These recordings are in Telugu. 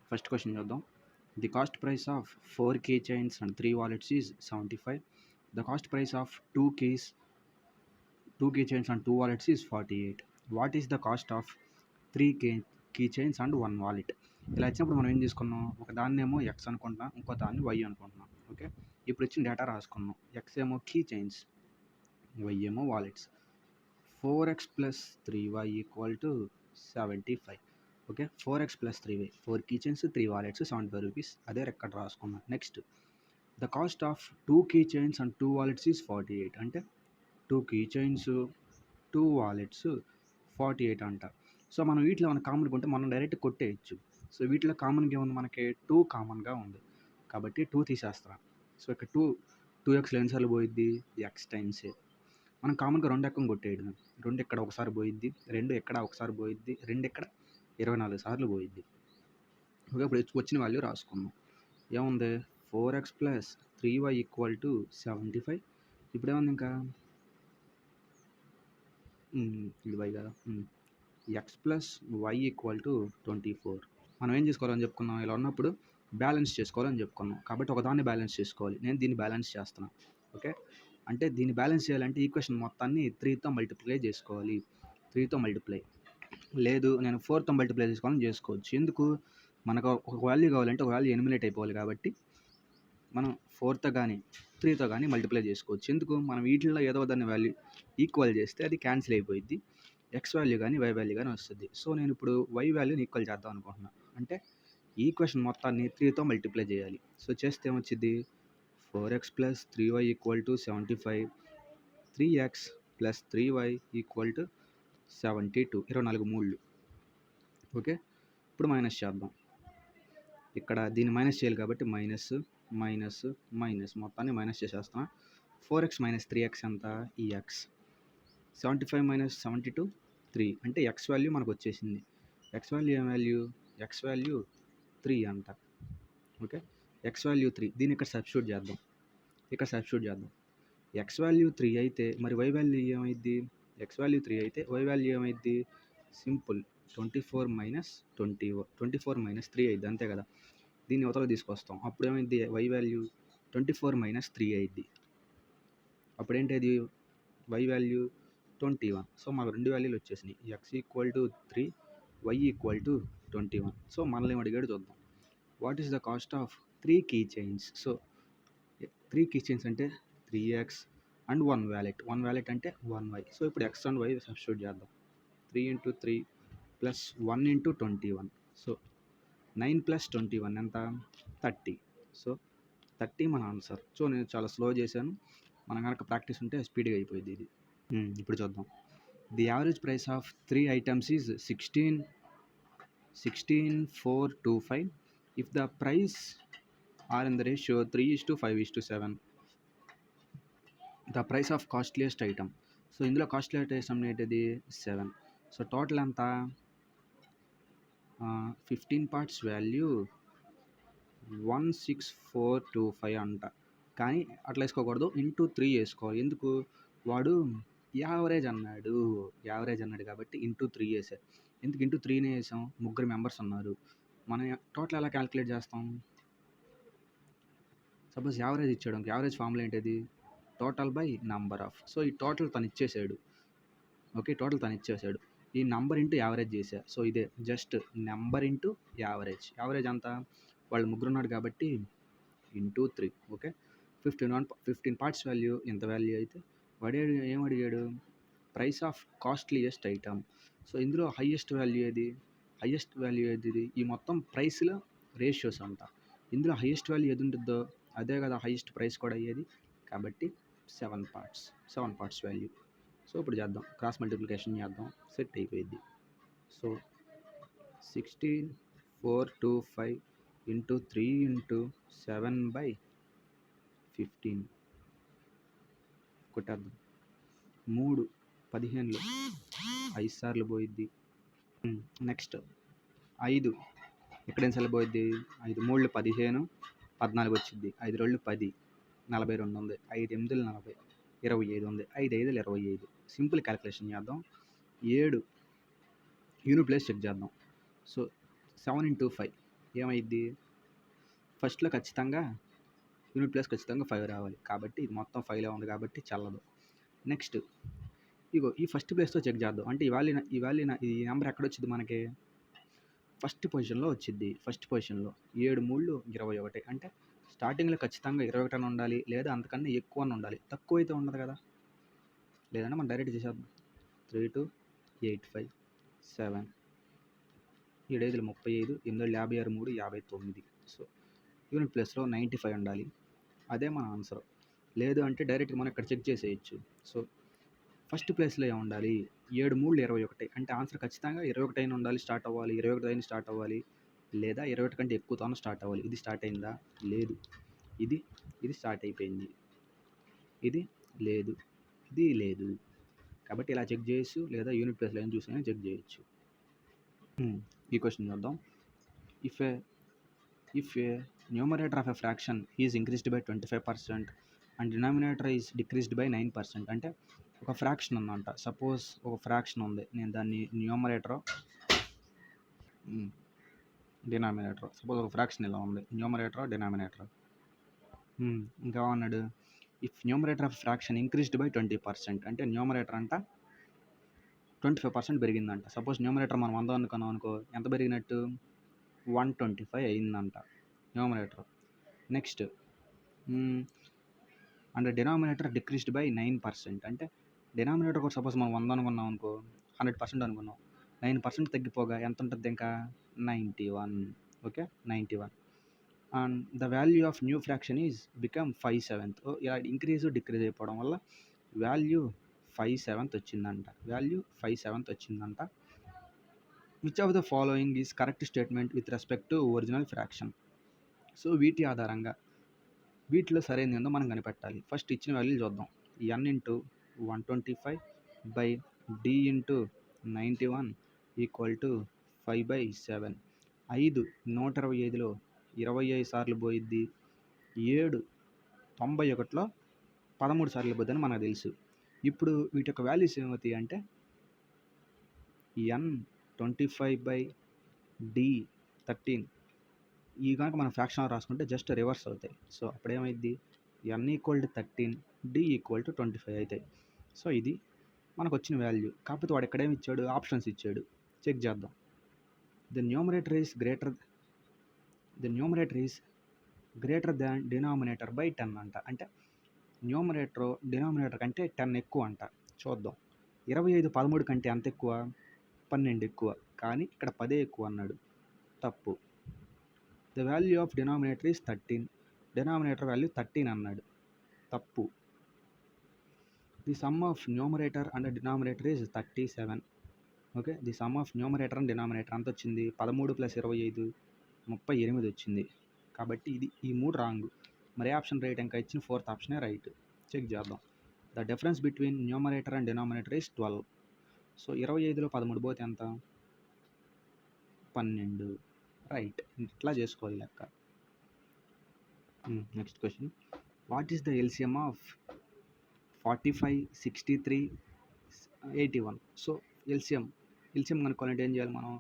ఫస్ట్ క్వశ్చన్ చూద్దాం. The cost price of 4 key chains and 3 wallets is 75. The cost price of 2 key chains and 2 wallets is 48. What is the cost of 3 key chains and 1 wallet? ఇలా ఇచ్చినప్పుడు మనం ఏం తీసుకున్నాం, ఒక దాన్ని ఏమో ఎక్స్ అనుకుంటున్నాం, ఇంకో దాన్ని వై అనుకుంటున్నాం. ఓకే, ఇప్పుడు ఇచ్చిన డేటా రాసుకున్నాం. ఎక్స్ ఏమో కీ చైన్స్, వై ఏమో wallets. 4x plus 3y equal to 75. Okay, 4x plus 3y, 4 key chains 3 wallets 75 rupees. అదే ఇక్కడ రాసుకున్నాం. Next, the cost of 2 key chains and 2 wallets is 48. అంటే 2 key chains 2 wallets 48 అంట. సో మనం వీటిలో మన కామన్గా ఉంటే మనం డైరెక్ట్ కొట్టేయచ్చు. సో వీటిలో కామన్గా ఏముంది, మనకి 2 కామన్గా ఉంది కాబట్టి 2 తీసేస్తాం. సో ఇక్కడ 2xలో ఎన్నిసార్లు పోయిద్ది, ఎక్స్ టైమ్సే. మనం కామన్గా 2 ఎక్కం కొట్టేయడం. 2 ఇక్కడ ఒకసారి పోయిద్ది, 2 ఎక్కడ ఒకసారి పోయిద్ది, 2 ఎక్కడ 24 సార్లు పోయిద్ది. ఓకే, ఇప్పుడు వచ్చిన వాల్యూ రాసుకున్నాం. ఏముంది, 4x plus 3y equal to 75. ఇప్పుడు ఏముంది, ఇంకా ఇది y కదా, x plus y equal to 24. మనం ఏం చేసుకోవాలని చెప్పుకున్నాం, ఇలా ఉన్నప్పుడు బ్యాలెన్స్ చేసుకోవాలని చెప్పుకున్నాం. కాబట్టి ఒకదాన్ని బ్యాలెన్స్ చేసుకోవాలి. నేను దీన్ని బ్యాలెన్స్ చేస్తున్నాను. ఓకే, అంటే దీన్ని బ్యాలెన్స్ చేయాలంటే ఈక్వేషన్ మొత్తాన్ని 3తో మల్టిప్లై చేసుకోవాలి. 3తో మల్టిప్లై లేదు, నేను 4తో మల్టిప్లై చేసుకోవాలని చేసుకోవచ్చు. ఎందుకు, మనకు ఒక వాల్యూ కావాలంటే ఒక వాల్యూ ఎలిమినేట్ అయిపోవాలి కాబట్టి మనం 4తో కానీ 3తో కానీ మల్టిప్లై చేసుకోవచ్చు. ఎందుకు, మనం వీటిల్లో ఏదో దాన్ని వాల్యూ ఈక్వల్ చేస్తే అది క్యాన్సిల్ అయిపోయింది, ఎక్స్ వాల్యూ కానీ వై వాల్యూ కానీ వస్తుంది. సో నేను ఇప్పుడు వై వాల్యూని ఈక్వల్ చేద్దాం అనుకుంటున్నాను. అంటే ఈక్వేషన్ మొత్తాన్ని 3తో మల్టిప్లై చేయాలి. సో చేస్తే ఏమొచ్చింది, 4x plus 3y equal to 75, 3x plus 3y equal to 72, 24 మూళ్ళు. Okay, ఇప్పుడు మైనస్ చేద్దాం. ఇక్కడ దీన్ని మైనస్ చేయాలి కాబట్టి మైనస్ మైనస్ మైనస్ మొత్తాన్ని మైనస్ చేసేస్తాం. 4x minus 3x ఎంత, ఈ ఎక్స్. 75 minus 72 3, అంటే ఎక్స్ వాల్యూ మనకు వచ్చేసింది. ఎక్స్ వాల్యూ ఏం వాల్యూ, ఎక్స్ వాల్యూ 3 అంట. ఓకే, ఎక్స్ వాల్యూ 3, దీన్ని ఇక్కడ సబ్స్టిట్యూట్ చేద్దాం. ఎక్స్ వాల్యూ 3 అయితే మరి వై వాల్యూ ఏమైద్ది, ఎక్స్ వాల్యూ 3 అయితే వై వాల్యూ ఏమైద్ది, సింపుల్ 24 minus 3 అయింది, అంతే కదా. దీన్ని అవతల తీసుకొస్తాం, అప్పుడు ఏమైంది, వై వాల్యూ 24 minus 3 అయింది. అప్పుడు ఏంటి, వై వాల్యూ 21. సో మాకు 2 వాల్యూలు వచ్చేసినాయి, x equal to 3, y equal to 21. So మనల్ని ఏం అడిగాడు చూద్దాం. What is the cost of 3 key chains? So 3 key chains అంటే 3x అండ్ 1 వ్యాలెట్. 1 వ్యాలెట్ అంటే 1y. సో ఇప్పుడు x అండ్ y సబ్స్టిట్యూట్ చేద్దాం. 3 × 3 ప్లస్ 1 × 21. సో 9 + 21 ఎంత, 30. సో 30 మన ఆన్సర్. సో నేను చాలా స్లో చేశాను, మనం కనుక ప్రాక్టీస్ ఉంటే స్పీడ్గా అయిపోయింది ఇది. ఇప్పుడు చూద్దాం. The average price of 3 items is 16,425. If the price are in the ratio 3:5:7, the price of costliest item. So ఇందులో కాస్ట్లీయెస్ట్ ఐటమ్ ఏంటిది, 7. సో టోటల్ ఎంత, 15 పార్ట్స్ వాల్యూ 16425 అంట. కానీ అట్లా వేసుకోకూడదు, ఇంటూ 3 వేసుకోవాలి. ఎందుకు, వాడు యావరేజ్ అన్నాడు కాబట్టి ఇంటూ 3 వేసారు. ఎందుకు ఇంటూ 3నే వేసాం, ముగ్గురు మెంబర్స్ ఉన్నారు. మనం టోటల్ ఎలా క్యాలిక్యులేట్ చేస్తాం, సపోజ్ యావరేజ్ ఇచ్చాడు, యావరేజ్ ఫార్ములా ఏంటిది, total by number of. So ఈ టోటల్ తను ఇచ్చేసాడు. ఓకే, టోటల్ తను ఇచ్చేసాడు, ఈ నంబర్ ఇంటూ యావరేజ్ చేశా. సో ఇదే just number into average. Average అంతా వాళ్ళు ముగ్గురు ఉన్నాడు కాబట్టి ఇంటూ 3. ఓకే, 15 పార్ట్స్ వాల్యూ ఎంత వాల్యూ అయితే వాడు ఏం అడిగాడు, price of costliest item. So ఇందులో హైయెస్ట్ వాల్యూ ఏది, ఈ మొత్తం ప్రైస్లో రేషియోస్ అంట. ఇందులో హైయెస్ట్ వాల్యూ ఏది ఉంటుందో అదే కదా హైయెస్ట్ ప్రైస్ కూడా అయ్యేది. కాబట్టి 7 పార్ట్స్ వాల్యూ. సో ఇప్పుడు చేద్దాం, క్రాస్ మల్టిప్లికేషన్ చేద్దాం, సెట్ అయిపోయింది. So 16,425 into 3 into 7/15 కొట్టేద్దాం. 3 15లో 5 సార్లు పోయిద్ది. నెక్స్ట్ 5 ఇక్కడ ఎన్నిసార్లు పోయిద్ది, 5 3 15, 14 వచ్చింది. 5 2 10, 42 ఉంది. 5 8 40, 25 ఉంది. 5 5 25. సింపుల్ క్యాలిక్యులేషన్ చేద్దాం. 7 యూనిట్ ప్లేస్ చెక్ చేద్దాం. సో 7 × 5 ఏమైద్ది? ఫస్ట్‌లో ఖచ్చితంగా యూనిట్ ప్లేస్ ఖచ్చితంగా 5 రావాలి. కాబట్టి ఇది మొత్తం 5లో ఉంది కాబట్టి చెల్లదు. నెక్స్ట్ ఇగో ఈ ఫస్ట్ ప్లేస్‌తో చెక్ చేద్దాం. అంటే ఈ నంబర్ ఎక్కడొచ్చిద్ది మనకి? ఫస్ట్ పొజిషన్‌లో వచ్చిద్ది. ఫస్ట్ పొజిషన్‌లో 7 3 21 అంటే స్టార్టింగ్‌లో ఖచ్చితంగా 21 అని ఉండాలి. లేదా అంతకన్నా ఎక్కువని ఉండాలి. తక్కువైతే ఉండదు కదా! లేదంటే మనం డైరెక్ట్ చేసేద్దాం. 3 2 8 5 7 7 5 35 8 56 3 59. సో యూనిట్ ప్లేస్‌లో 95 ఉండాలి. అదే మన ఆన్సర్. లేదు అంటే డైరెక్ట్‌గా మనం ఇక్కడ చెక్ చేసేయొచ్చు. సో ఫస్ట్ ప్లేస్‌లో ఏముండాలి? 7 3 21 అంటే ఆన్సర్ ఖచ్చితంగా 21 అయిన ఉండాలి, స్టార్ట్ అవ్వాలి. 21 అయిన స్టార్ట్ అవ్వాలి. లేదా 21 కంటే ఎక్కువతోనే స్టార్ట్ అవ్వాలి. ఇది స్టార్ట్ అయిందా? లేదు. ఇది స్టార్ట్ అయిపోయింది. ఇది లేదు. ఇది లేదు. కాబట్టి ఇలా చెక్ చేయొచ్చు. లేదా యూనిట్ ప్లేస్‌లో ఏం చూసినా చెక్ చేయొచ్చు. ఈ క్వశ్చన్ చూద్దాం. If a numerator of a fraction is increased by 25% and denominator is decreased by 9%, అంటే ఒక ఫ్రాక్షన్ ఉందంట. సపోజ్ ఒక ఫ్రాక్షన్ ఉంది. నేను దాన్ని డినామినేటర్ సపోజ్ ఒక ఫ్రాక్షన్ ఇలా ఉంది. Numerator denominator. ఇంకా అన్నాడు if numerator of fraction increased by 20%, అంటే న్యూమరేటర్ అంట 25% పెరిగిందంట. సపోజ్ న్యూమరేటర్ మనం 100 అనుకున్నాం అనుకో, ఎంత పెరిగినట్టు? 125 అయిందంట numerator. Next and denominator decreased by 9%, అంటే డినామినేటర్ కూడా సపోజ్ మనం 100 అనుకున్నాం అనుకో, 100% అనుకున్నాం, 9% తగ్గిపోగా ఎంత ఉంటుంది ఇంకా? 91. Okay, 91. And the value of new fraction is become 5/7. ఇలా ఇంక్రీజ్ డిక్రీజ్ అయిపోవడం వల్ల వాల్యూ 5/7 వచ్చిందంట. Which of the following is correct statement with respect to original fraction? So వీటి ఆధారంగా వీటిలో సరైనది ఏందో మనం కనిపెట్టాలి. ఫస్ట్ ఇచ్చిన వాల్యూలు చూద్దాం. n into 125 by d into 91 equal to 5/7. 5 125లో 25 సార్లు పోయిద్ది. 7 91లో 13 సార్లు పోద్దని మనకు తెలుసు. ఇప్పుడు వీటి యొక్క వాల్యూస్ ఏమవుతాయి అంటే n 25/d13 ఈ కనుక మనం ఫ్రాక్షన్ రాసుకుంటే జస్ట్ రివర్స్ అవుతాయి. సో అప్పుడేమైద్ది? n equal to 13, d equal to 25 అవుతాయి. సో ఇది మనకు వచ్చిన వాల్యూ. కాకపోతే వాడు ఎక్కడేమి ఇచ్చాడు? ఆప్షన్స్ ఇచ్చాడు. చెక్ చేద్దాం. The numerator is greater than denominator by 10 అంట. అంటే న్యూమరేటర్ డినామినేటర్ కంటే 10 ఎక్కువ అంట. చూద్దాం. 25 13 కంటే ఎంత ఎక్కువ? 12 ఎక్కువ. కానీ ఇక్కడ 10 ఎక్కువ అన్నాడు. తప్పు. The value of denominator is 13. Denominator value 13 అన్నాడు. తప్పు. The some of numerator and denominator is 37. Okay, the some of numerator and denominator ఎంత వచ్చింది? 13 + 25 38 వచ్చింది. కాబట్టి ఈ 3 రాంగ్. మరి ఆప్షన్ రైట్ ఇంకా ఇచ్చిన 4th ఆప్షనే రైట్. చెక్ చేద్దాం. The difference between numerator and denominator is 12. So 25లో 13 పోతే ఎంత? 12. రైట్. ఇట్లా చేసుకోవాలి లెక్క. Next question. What is the LCM of 45, 63, 81? So LCM కనుక్కోవాలంటే ఏం చేయాలి మనం?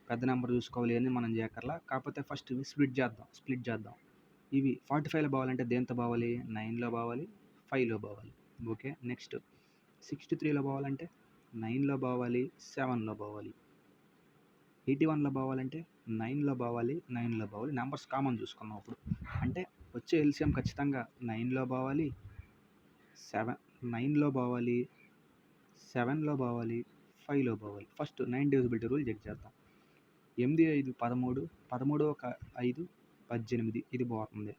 పెద్ద నెంబర్ చూసుకోవాలి అని మనం చేయక్కర్లా. కాకపోతే ఫస్ట్ ఇవి స్ప్లిట్ చేద్దాం. ఇవి 45లో పోవాలంటే దేంతో పోవాలి? 9లో పోవాలి, 5లో పోవాలి. ఓకే, నెక్స్ట్ 63లో పోవాలంటే 9లో పోవాలి, 7లో పోవాలి. 81లో పోవాలంటే 9లో పోవాలి, 9లో పోవాలి. నెంబర్స్ కామన్ చూసుకున్నాం అప్పుడు. అంటే వచ్చే ఎల్సిఎం ఖచ్చితంగా 9లో పోవాలి, 9లో పోవాలి, 7లో పోవాలి, 5లో పోవాలి. ఫస్ట్ 9 డివిజిబిలిటీ రూల్ చెక్ చేద్దాం. 8 5 13, 13 ఒక 5 18, ఇది పోతుంది.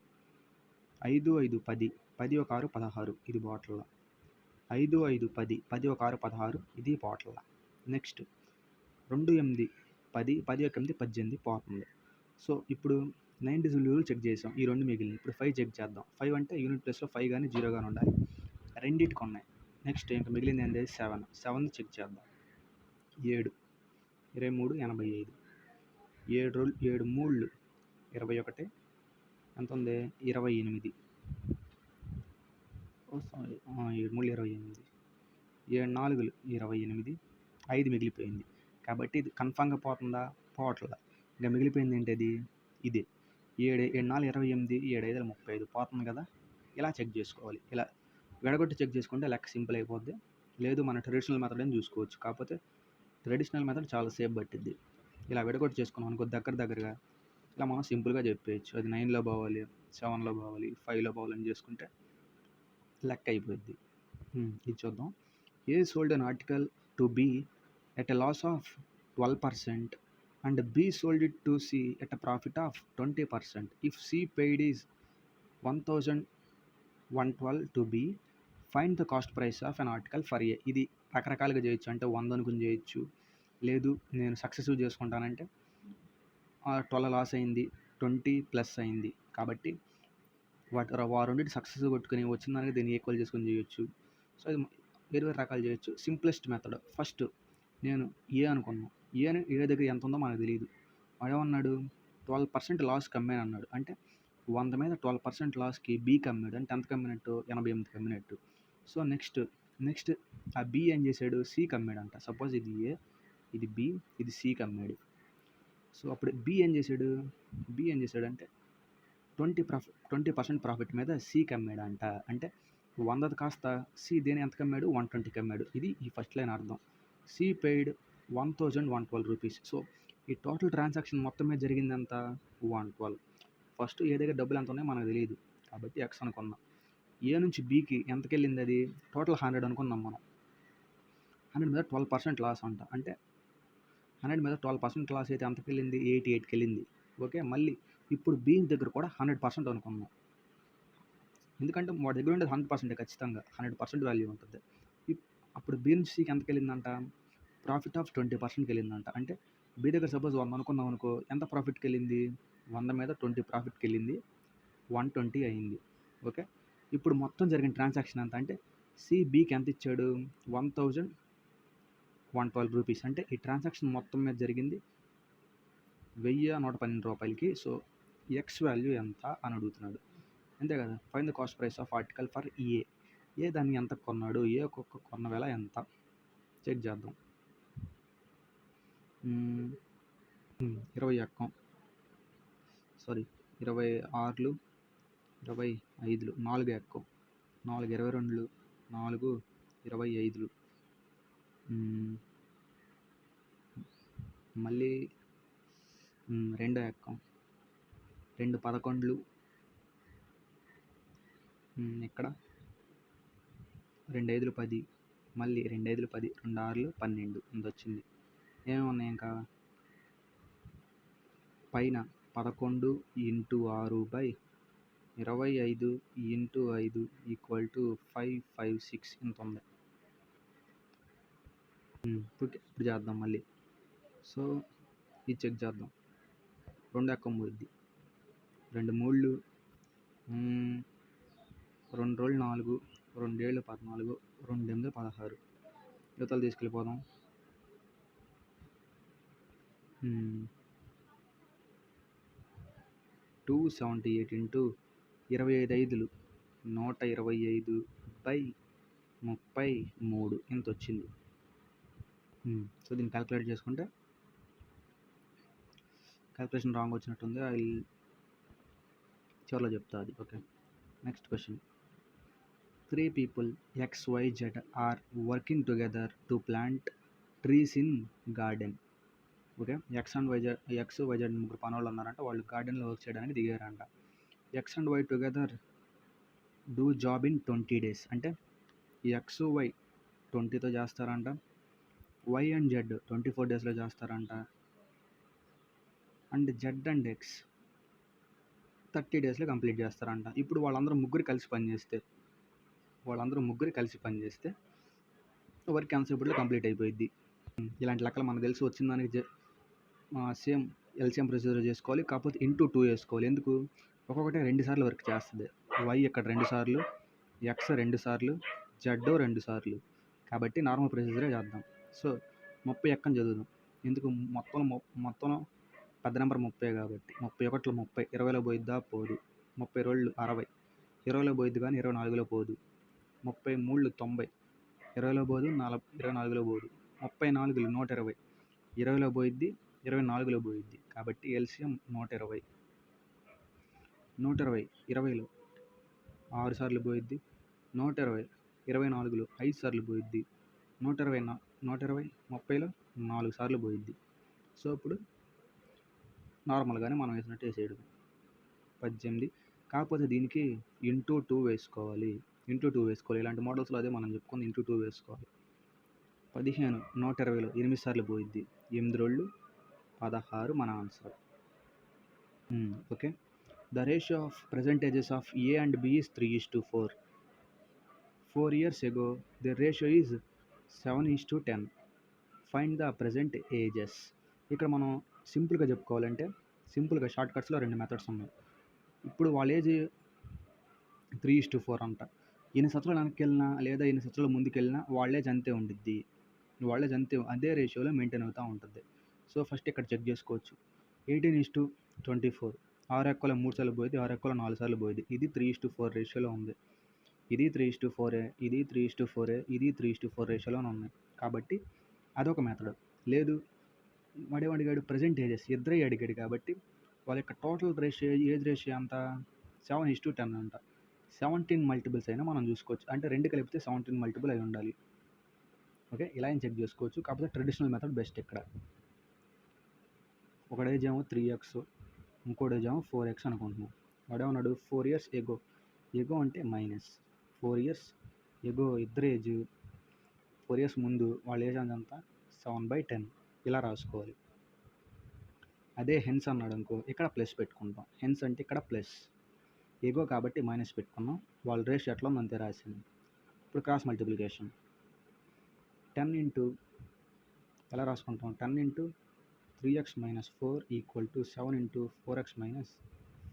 5 5 10, 10 ఒక 6 16, ఇది బాటిల్. 5 5 10, 10 ఒక 6 16, ఇది బాటిల్. నెక్స్ట్ 2 8 10, 10 ఒక 8 18 పోతుంది. సో ఇప్పుడు 9 డివిజిబిలిటీ రూల్ చెక్ చేసాం. ఈ 2 మిగిలింది. ఇప్పుడు 5 చెక్ చేద్దాం. 5 అంటే యూనిట్ ప్లేస్లో 5 కానీ 0 కానీ ఉండాలి. రెండింటికి ఉన్నాయి. నెక్స్ట్ ఇంకా మిగిలింది ఏంటి? 7 చెక్ చేద్దాం. 7 23 85, 7 3 21, ఎంత ఉంది? 28. 7 3 28, 7 4 28, 5 మిగిలిపోయింది. కాబట్టి ఇది కన్ఫామ్గా పోతుందా? పోవట్లా. ఇంకా మిగిలిపోయింది ఏంటి? అది ఇదే 7 7 4 28 7 5 35 పోతుంది కదా. ఇలా చెక్ చేసుకోవాలి. ఇలా విడగొట్టి చెక్ చేసుకుంటే లెక్క సింపుల్ అయిపోద్ది. లేదు మన ట్రెడిషనల్ మెథడ్ అని చూసుకోవచ్చు. కాకపోతే ట్రెడిషనల్ మెథడ్ చాలా సేపు పట్టిద్ది. ఇలా విడగొట్టి చేసుకున్నాం అనుకో దగ్గరగా ఇలా మనం సింపుల్గా చెప్పేయచ్చు. అది 9లో పోవాలి, 7లో పోవాలి, 5లో పోవాలి అని చేసుకుంటే లెక్క అయిపోద్ది. ఇది చూద్దాం. A sold an article to B at a loss of 12% and B sold it to C at a profit of 20%. If C paid is 1112 to B, find the cost price of an article for A. ఇది రకరకాలుగా చేయొచ్చు. అంటే 100 అనుకుని చేయొచ్చు. లేదు నేను సక్సెసివ్ చేసుకుంటానంటే 12 లాస్ అయింది, 20 ప్లస్ అయింది. కాబట్టి రెండింటి సక్సెస్ కొట్టుకుని వచ్చిన దానికి దీన్ని ఈక్వల్ చేసుకుని చేయొచ్చు. సో ఇది వేరు రకాలు చేయొచ్చు. సింప్లెస్ట్ మెథడ్ ఫస్ట్ నేను ఏ అనుకున్నాను. ఏ దగ్గర ఎంత ఉందో మనకు తెలియదు. వాడేమన్నాడు 12% లాస్కి అమ్మాను అన్నాడు. అంటే 100 మీద 12% లాస్కి బీకి అమ్మాడు. అంటే ఎంతకు అమ్మినట్టు 88కి అమ్మినట్టు. సో నెక్స్ట్ ఆ బి ఏం చేశాడు సికి అమ్మాడంట. సపోజ్ ఇది ఏ, ఇది బి, ఇది సికి అమ్మాడు. సో అప్పుడు బి ఏం చేశాడు అంటే 20% ప్రాఫిట్ మీద సికి అమ్మాడంట. అంటే 100 కాస్త సి దేని ఎంతకు అమ్మాడు 120కి అమ్మాడు. ఇది ఈ ఫస్ట్ లైన్ అర్థం. C paid 1112 rupees. సో ఈ టోటల్ ట్రాన్సాక్షన్ మొత్తం మీద జరిగింది ఎంత 112. ఫస్ట్ ఏ దగ్గర డబ్బులు ఎంత ఉన్నాయో మనకు తెలియదు కాబట్టి ఎక్స్ అనుకున్నాం. ఏ నుంచి బీకి ఎంతకి వెళ్ళింది అది టోటల్ 100 అనుకున్నాం మనం. 100 మీద 12% లాస్ అంట. అంటే 100 మీద 12% లాస్ అయితే ఎంతకి వెళ్ళింది 88కి వెళ్ళింది. ఓకే, మళ్ళీ ఇప్పుడు బీ దగ్గర కూడా 100% అనుకున్నాం. ఎందుకంటే వాడి దగ్గర ఉండేది 100% ఖచ్చితంగా 100% వాల్యూ ఉంటుంది. అప్పుడు బీ నుంచి సికి ఎంతకి వెళ్ళిందంట ప్రాఫిట్ ఆఫ్ 20%కి వెళ్ళిందంట. అంటే బీ దగ్గర సపోజ్ 100 అనుకున్నాం అనుకో, ఎంత ప్రాఫిట్కి వెళ్ళింది 100 మీద 20 ప్రాఫిట్కి వెళ్ళింది 120 అయింది. ఓకే, ఇప్పుడు మొత్తం జరిగిన ట్రాన్సాక్షన్ ఎంత అంటే సి బీకి ఎంత ఇచ్చాడు 1112 రూపీస్. అంటే ఈ ట్రాన్సాక్షన్ మొత్తం మీద జరిగింది 1112 రూపాయలకి. సో ఎక్స్ వాల్యూ ఎంత అని అడుగుతున్నాడు, అంతే కదా. Find the cost price of article for a దాన్ని ఎంత కొన్నాడు, ఏ ఒక్కొక్క కొన్న వేళ ఎంత చెక్ చేద్దాం. 20 ఎక్కం, సారీ 26లు 25లు 4 ఎక్కం, 4 22లు 4 25లు, మళ్ళీ 2 ఎక్కం, 2 11లు, ఇక్కడ 2 5లు 10, మళ్ళీ 2 5లు 10, 2 6లు 12 ఇంత వచ్చింది. ఏమున్నాయి ఇంకా పైన 11 ఇంటూ 6/25 ఇంటూ 5 ఈక్వల్ టు 556 ఇంత ఉంది. ఇప్పుడు చేద్దాం మళ్ళీ. సో ఇది చెక్ చేద్దాం. 2 ఎక్కం పోయిద్ది, 2 3లు 2 రోజులు 4, 2 ఏళ్ళు 14, 2 8 16 యువతలు తీసుకెళ్ళిపోదాం. 278 ఇంటూ 25 5లు 125/33 ఇంత వచ్చింది. సో దీన్ని క్యాలిక్యులేట్ చేసుకుంటే క్యాలిక్యులేషన్ రాంగ్ వచ్చినట్టుంది. అది చివరిలో చెప్తా అది. Okay, next question. 3 people XYZ are working together to plant trees in garden. Okay, X Y Z ముగ్గురు పనులు ఉన్నారంట. వాళ్ళు గార్డెన్లో వర్క్ చేయడానికి దిగారంట. X and Y together do job in 20 days. అంటే ఎక్స్ వై 20తో చేస్తారంట, వై అండ్ జెడ్ 24 daysలో చేస్తారంట, అండ్ జెడ్ అండ్ ఎక్స్ 30 daysలో కంప్లీట్ చేస్తారంట. ఇప్పుడు వాళ్ళందరూ ముగ్గురు కలిసి పనిచేస్తే వర్క్ ఎంతసేపట్లో కంప్లీట్ అయిపోయింది. ఇలాంటి లెక్కలు మనకు తెలిసి వచ్చిన దానికి సేమ్ ఎల్సిఎం ప్రొసీజర్ చేసుకోవాలి. కాకపోతే ఇంటూ 2 వేసుకోవాలి. ఎందుకు ఒక్కొక్కటే 2 సార్లు వర్క్ చేస్తుంది. వై ఇక్కడ 2 సార్లు, ఎక్స్ 2 సార్లు, జెడ్ 2 సార్లు. కాబట్టి నార్మల్ ప్రొసీజరే చేద్దాం. సో 30 ఎక్కని చదువుదాం. ఎందుకు మొత్తం పెద్ద నెంబర్ 30 కాబట్టి 31లో 30, 20లో పోయిద్దా పోదు, 30 రోజులు 60, 20లో పోయిద్ది కానీ 24లో పోదు, 33లు 90, 20లో పోదు, 24లో పోదు, 34లు 120, 20లో పోయిద్ది, 24లో పోయిద్ది. కాబట్టి ఎల్సిఎం 120. 120 20లో 6 సార్లు పోయిద్ది. 120 24లో 5 సార్లు పోయిద్ది. 120 120 30లో 4 సార్లు పోయిద్ది. సో ఇప్పుడు నార్మల్గానే మనం వేసినట్టు వేసేయడం 18. కాకపోతే దీనికి ఇంటూ 2 వేసుకోవాలి. ఇలాంటి మోడల్స్లో అదే మనం చెప్పుకుంది, ఇంటూ 2 వేసుకోవాలి. 15 120లో 8 సార్లు పోయిద్ది. 8 రోళ్ళు 16 మన answer. Okay. The ratio of percentages of A and B is 3:4. 4 years ago the ratio is 7:10. Find the present ages. ఇక్కడ మనం సింపుల్గా చెప్పుకోవాలంటే సింపుల్గా షార్ట్ కట్స్లో 2 మెథడ్స్ ఉన్నాయి. ఇప్పుడు వాళ్ళ ఏజ్ 3:4 అంట. ఎన్ని సంవత్సరాలు వెనక్కి వెళ్ళినా లేదా ఎన్ని సంవత్సరాలు ముందుకు వెళ్ళినా వాళ్ళ ఏజ్ అంతే ఉండిద్ది. వాళ్ళ ఏజ్ అంతే అదే రేషియోలో మెయింటైన్ అవుతూ ఉంటుంది. సో ఫస్ట్ ఇక్కడ చెక్ చేసుకోవచ్చు. 18:24. 6 ఎక్కలో 3 సార్లు పోయింది, 6 ఎక్కలో 4 సార్లు పోయింది. ఇది 3:4 రేషియోలో ఉంది. ఇది 3:4, ఇది 3:4, ఇది 3:4 రేషియోలోనే ఉన్నాయి. కాబట్టి అదొక మెథడ్. లేదు వాడేమడిగాడు, ప్రజెంట్ ఏజెస్ ఇద్దరే అడిగాడు కాబట్టి వాళ్ళ యొక్క టోటల్ రేషియో ఏజ్ రేషియో అంతా 7:10 అంట. 17 మల్టిపుల్స్ అయినా మనం చూసుకోవచ్చు. అంటే 2 కలిపితే 17 మల్టిపుల్ అయి ఉండాలి. ఓకే, ఇలా ఏం చెక్ చేసుకోవచ్చు. కాకపోతే ట్రెడిషనల్ మెథడ్ బెస్ట్ ఇక్కడ. ఒకటి ఏజ్ ఏమో 3x, ఇంకోటి ఏజ్ ఏమో 4x అనుకుంటున్నాం. వాడేమన్నాడు 4 years ఎగో. ఎగో అంటే మైనస్ 4 years ఎగో ఇద్దరు ఏజ్ 4 years ముందు వాళ్ళ ఏజ్ అంతా 7/10 ఇలా రాసుకోవాలి. అదే హెన్స్ అన్నాడు అనుకో, ఇక్కడ ప్లస్ పెట్టుకుంటాం. హెన్స్ అంటే ఇక్కడ ప్లస్, ఎగో కాబట్టి మైనస్ పెట్టుకున్నాం. వాళ్ళ రేషియో ఎట్లా ఉందో అంతే రాసింది. ఇప్పుడు క్రాస్ మల్టిప్లికేషన్ 10 ఇంటూ ఎలా రాసుకుంటాం, 10 into 3x - 4 = 7 into 4x -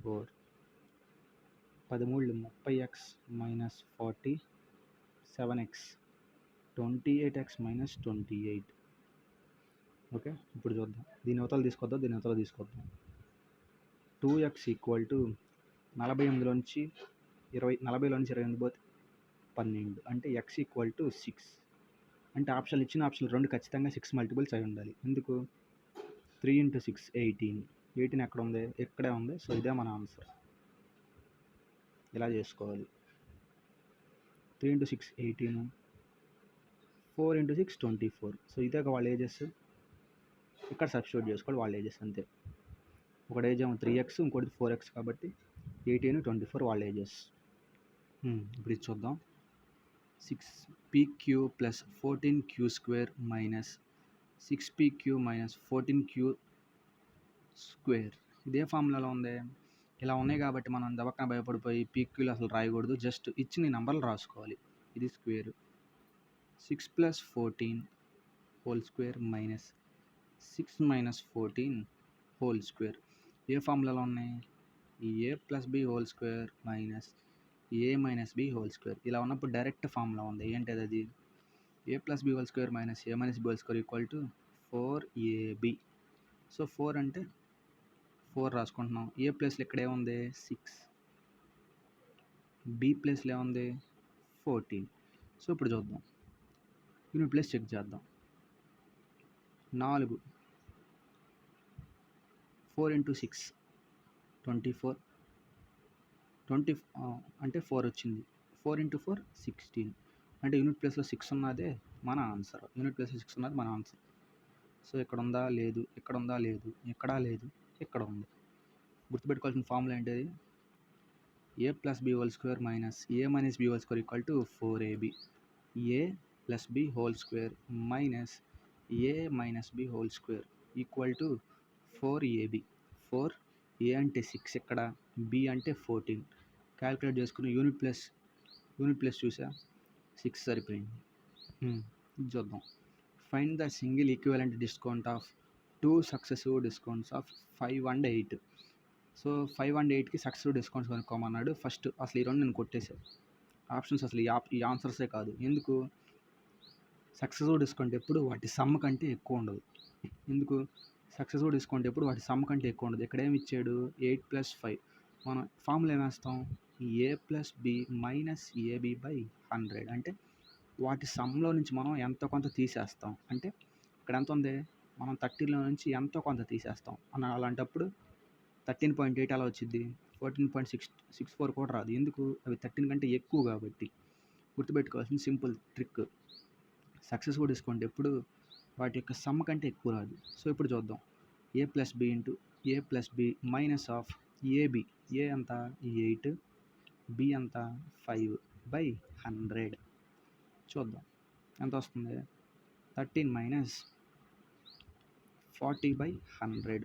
4. 13 30x - 40 7x 28x - 28. Okay, ఇప్పుడు చూద్దాం. దీని అవతల తీసుకొద్దాం, దీని అవతల తీసుకొద్దాం. 2x = 48లో నుంచి 28 పోతే 12. అంటే x = 6. అంటే ఇచ్చిన ఆప్షన్ 2 ఖచ్చితంగా 6 మల్టిపుల్స్ అయి ఉండాలి. ఎందుకు 3 × 6 18. 18 ఎక్కడ ఉంది, ఇక్కడే ఉంది. సో ఇదే మన ఆన్సర్. ఇలా చేసుకోవాలి. 3 × 6 18, 4 × 6 24. సో ఇదే వాళ్ళ ఏజెస్. ఇక్కడ సబ్స్టిట్యూట్ చేసుకోవాలి వాళ్ళ ఏజెస్ అంతే. ఒకటి ఏజ్ ఏమో 3x, ఇంకోటి 4x కాబట్టి 18 24 వాళ్ళ ఏజెస్. ఇప్పుడు ఇది చూద్దాం. 6pq + 14q² - 6pq - 14q². ఇదే ఫార్ములాలో ఉంది. ఇలా ఉన్నాయి కాబట్టి మనం దవక్కన భయపడిపోయి పీక్యూలు అసలు రాయకూడదు. జస్ట్ ఇచ్చిన నెంబర్లు రాసుకోవాలి. ఇది square. 6 + 14 whole square - 6 - 14 whole square. ఏ ఫార్ములాలో ఉన్నాయి, a + b whole square - a - b whole square. ఇలా ఉన్నప్పుడు డైరెక్ట్ ఫార్ములా ఉంది. ఏంటది అది, a + b whole square - a - b whole square = 4ab. So 4 అంటే 4 రాసుకుంటున్నాం. ఏ ప్లేస్లో ఇక్కడ ఏముంది 6, బి ప్లేస్లో ఏముంది 14. సో ఇప్పుడు చూద్దాం, యూనిట్ ప్లేస్ చెక్ చేద్దాం. 4 4 × 6 24 20 అంటే 4 వచ్చింది. 4 × 4 16. అంటే యూనిట్ ప్లేస్లో 6 ఉన్నదే మన ఆన్సర్. యూనిట్ ప్లేస్లో 6 ఉన్నది మన ఆన్సర్. సో ఇక్కడ ఉందా లేదు, ఇక్కడ ఉందా లేదు, ఎక్కడా లేదు, ఇక్కడ ఉంది. గుర్తుపెట్టుకోవాల్సిన ఫార్ములా ఏంటిది, a + b whole square - a - b whole square = 4ab. a + b whole square - a - b whole square = 4ab. 4 a అంటే 6, ఇక్కడ b అంటే 14. క్యాలిక్యులేట్ చేసుకుని యూనిట్ ప్లస్ చూసా 6 సరిపోయింది. చూద్దాం. Find the single equivalent discount of 2 successive discounts of 5 and 8. So 5 and 8కి సక్సెసివ్ డిస్కౌంట్స్ కనుక్కోమన్నాడు. ఫస్ట్ అసలు ఈ రెండు నేను కొట్టేసాను. ఆప్షన్స్ అసలు ఈ ఆన్సర్సే కాదు. ఎందుకు, సక్సెసివ్ డిస్కౌంట్ ఎప్పుడు వాటి సమ్ కంటే ఎక్కువ ఉండదు. ఎందుకు సక్సెసివ్ డిస్కౌంట్ ఎప్పుడు వాటి సమ్ కంటే ఎక్కువ ఉండదు. ఇక్కడ ఏమి ఇచ్చాడు 8 + 5. మనం ఫార్ములా ఏమేస్తాం, a + b - ab/100. అంటే వాటి సమ్లో నుంచి మనం ఎంతో కొంత తీసేస్తాం. అంటే ఇక్కడ ఎంత ఉంది, మనం 30లో నుంచి ఎంతో కొంత తీసేస్తాం అలాంటప్పుడు 13.8 అలా వచ్చిద్ది. 14.64 కూడా రాదు. ఎందుకు? అవి 13 కంటే ఎక్కువ కాబట్టి. గుర్తుపెట్టుకోవాల్సిన సింపుల్ ట్రిక్. సక్సెస్ఫుల్ డిస్కౌంట్ ఎప్పుడు వాటి యొక్క సమ్ కంటే ఎక్కువ రాదు. సో ఇప్పుడు చూద్దాం. a plus B into A plus B minus of AB. A ఎంత 8, బి ఎంత 5/100. చూద్దాం ఎంత వస్తుంది. 13 మైనస్ 40/100.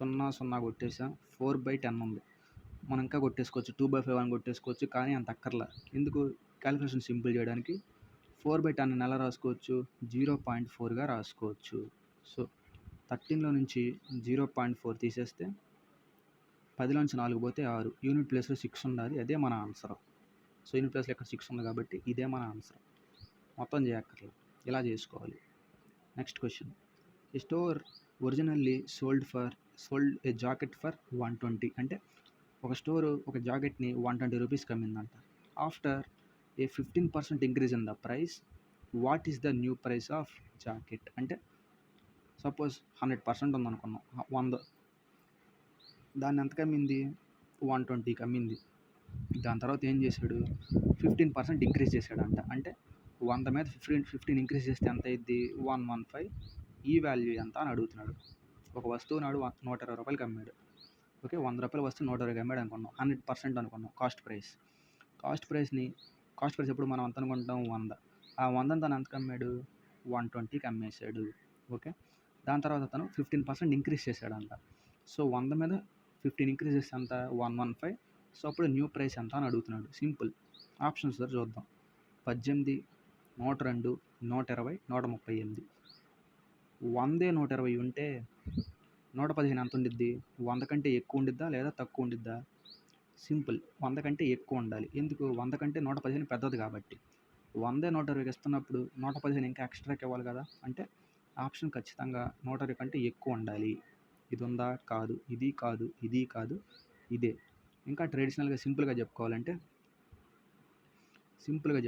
0 కొట్టేసా. 4/10 ఉంది. మనం ఇంకా కొట్టేసుకోవచ్చు. 2/5 అని కొట్టేసుకోవచ్చు. కానీ అంత అక్కర్లా. ఎందుకు? క్యాలిక్యులేషన్ సింపుల్ చేయడానికి 4/10 ఎలా రాసుకోవచ్చు? 0.4గా రాసుకోవచ్చు. సో 13లో నుంచి 0.4 తీసేస్తే 10లో నుంచి 4 పోతే 6. యూనిట్ ప్లేస్లో 6 ఉండాలి. అదే మన ఆన్సర్. సో యూనిట్ ప్లేస్లో ఇక్కడ 6 ఉంది కాబట్టి ఇదే మన ఆన్సర్. మొత్తం చేయక్కర్లేదు. ఇలా చేసుకోవాలి. Next question. A store originally sold a jacket for 120. అంటే ఒక స్టోరు ఒక జాకెట్ని 120 రూపీస్కి అమ్మిందంట. After a 15% increase in the price, what is the new price of jacket. అంటే సపోజ్ 100% ఉందనుకున్నాం. 100 దాన్ని ఎంతకు అమ్మింది? 120కి అమ్మింది. దాని తర్వాత ఏం చేశాడు? 15% ఇంక్రీజ్ చేశాడంట. అంటే 100 మీద 15 ఇంక్రీజ్ చేస్తే ఎంత అయింది? 115. ఈ వాల్యూ ఎంత అని అడుగుతున్నాడు. ఒక వస్తువు నాడు 120 రూపాయలకి అమ్మాడు. ఓకే, 100 రూపాయల వస్తువు 120కి అమ్మాడు అనుకున్నాం. 100% అనుకున్నాం కాస్ట్ ప్రైస్ ఎప్పుడు మనం ఎంత అనుకుంటాం? 100. ఆ 100ని తను ఎంతకు అమ్మాడు? 120కి అమ్మేశాడు. ఓకే, దాని తర్వాత అతను 15% ఇంక్రీజ్ చేశాడంట. సో 100 మీద 15 ఇంక్రీజ్ చేస్తే ఎంత? 115. సో అప్పుడు న్యూ ప్రైస్ ఎంత అని అడుగుతున్నాడు. సింపుల్. ఆప్షన్స్ దగ్గర చూద్దాం. 18, 102, 120, 138. 100 120 ఉంటే 115 ఎంత ఉండిద్ది? 100 కంటే ఎక్కువ ఉండిద్దా లేదా తక్కువ ఉండిద్దా? సింపుల్. 100 కంటే ఎక్కువ ఉండాలి. ఎందుకు? 100 కంటే 115 పెద్దది కాబట్టి. 100 120కి ఇస్తున్నప్పుడు 115 ఇంకా ఎక్స్ట్రాకి ఇవ్వాలి కదా. అంటే ఆప్షన్ ఖచ్చితంగా 120 కంటే ఎక్కువ ఉండాలి. ఇది ఉందా? కాదు. ఇది కాదు. ఇది కాదు. ఇదే. ఇంకా ట్రెడిషనల్గా సింపుల్గా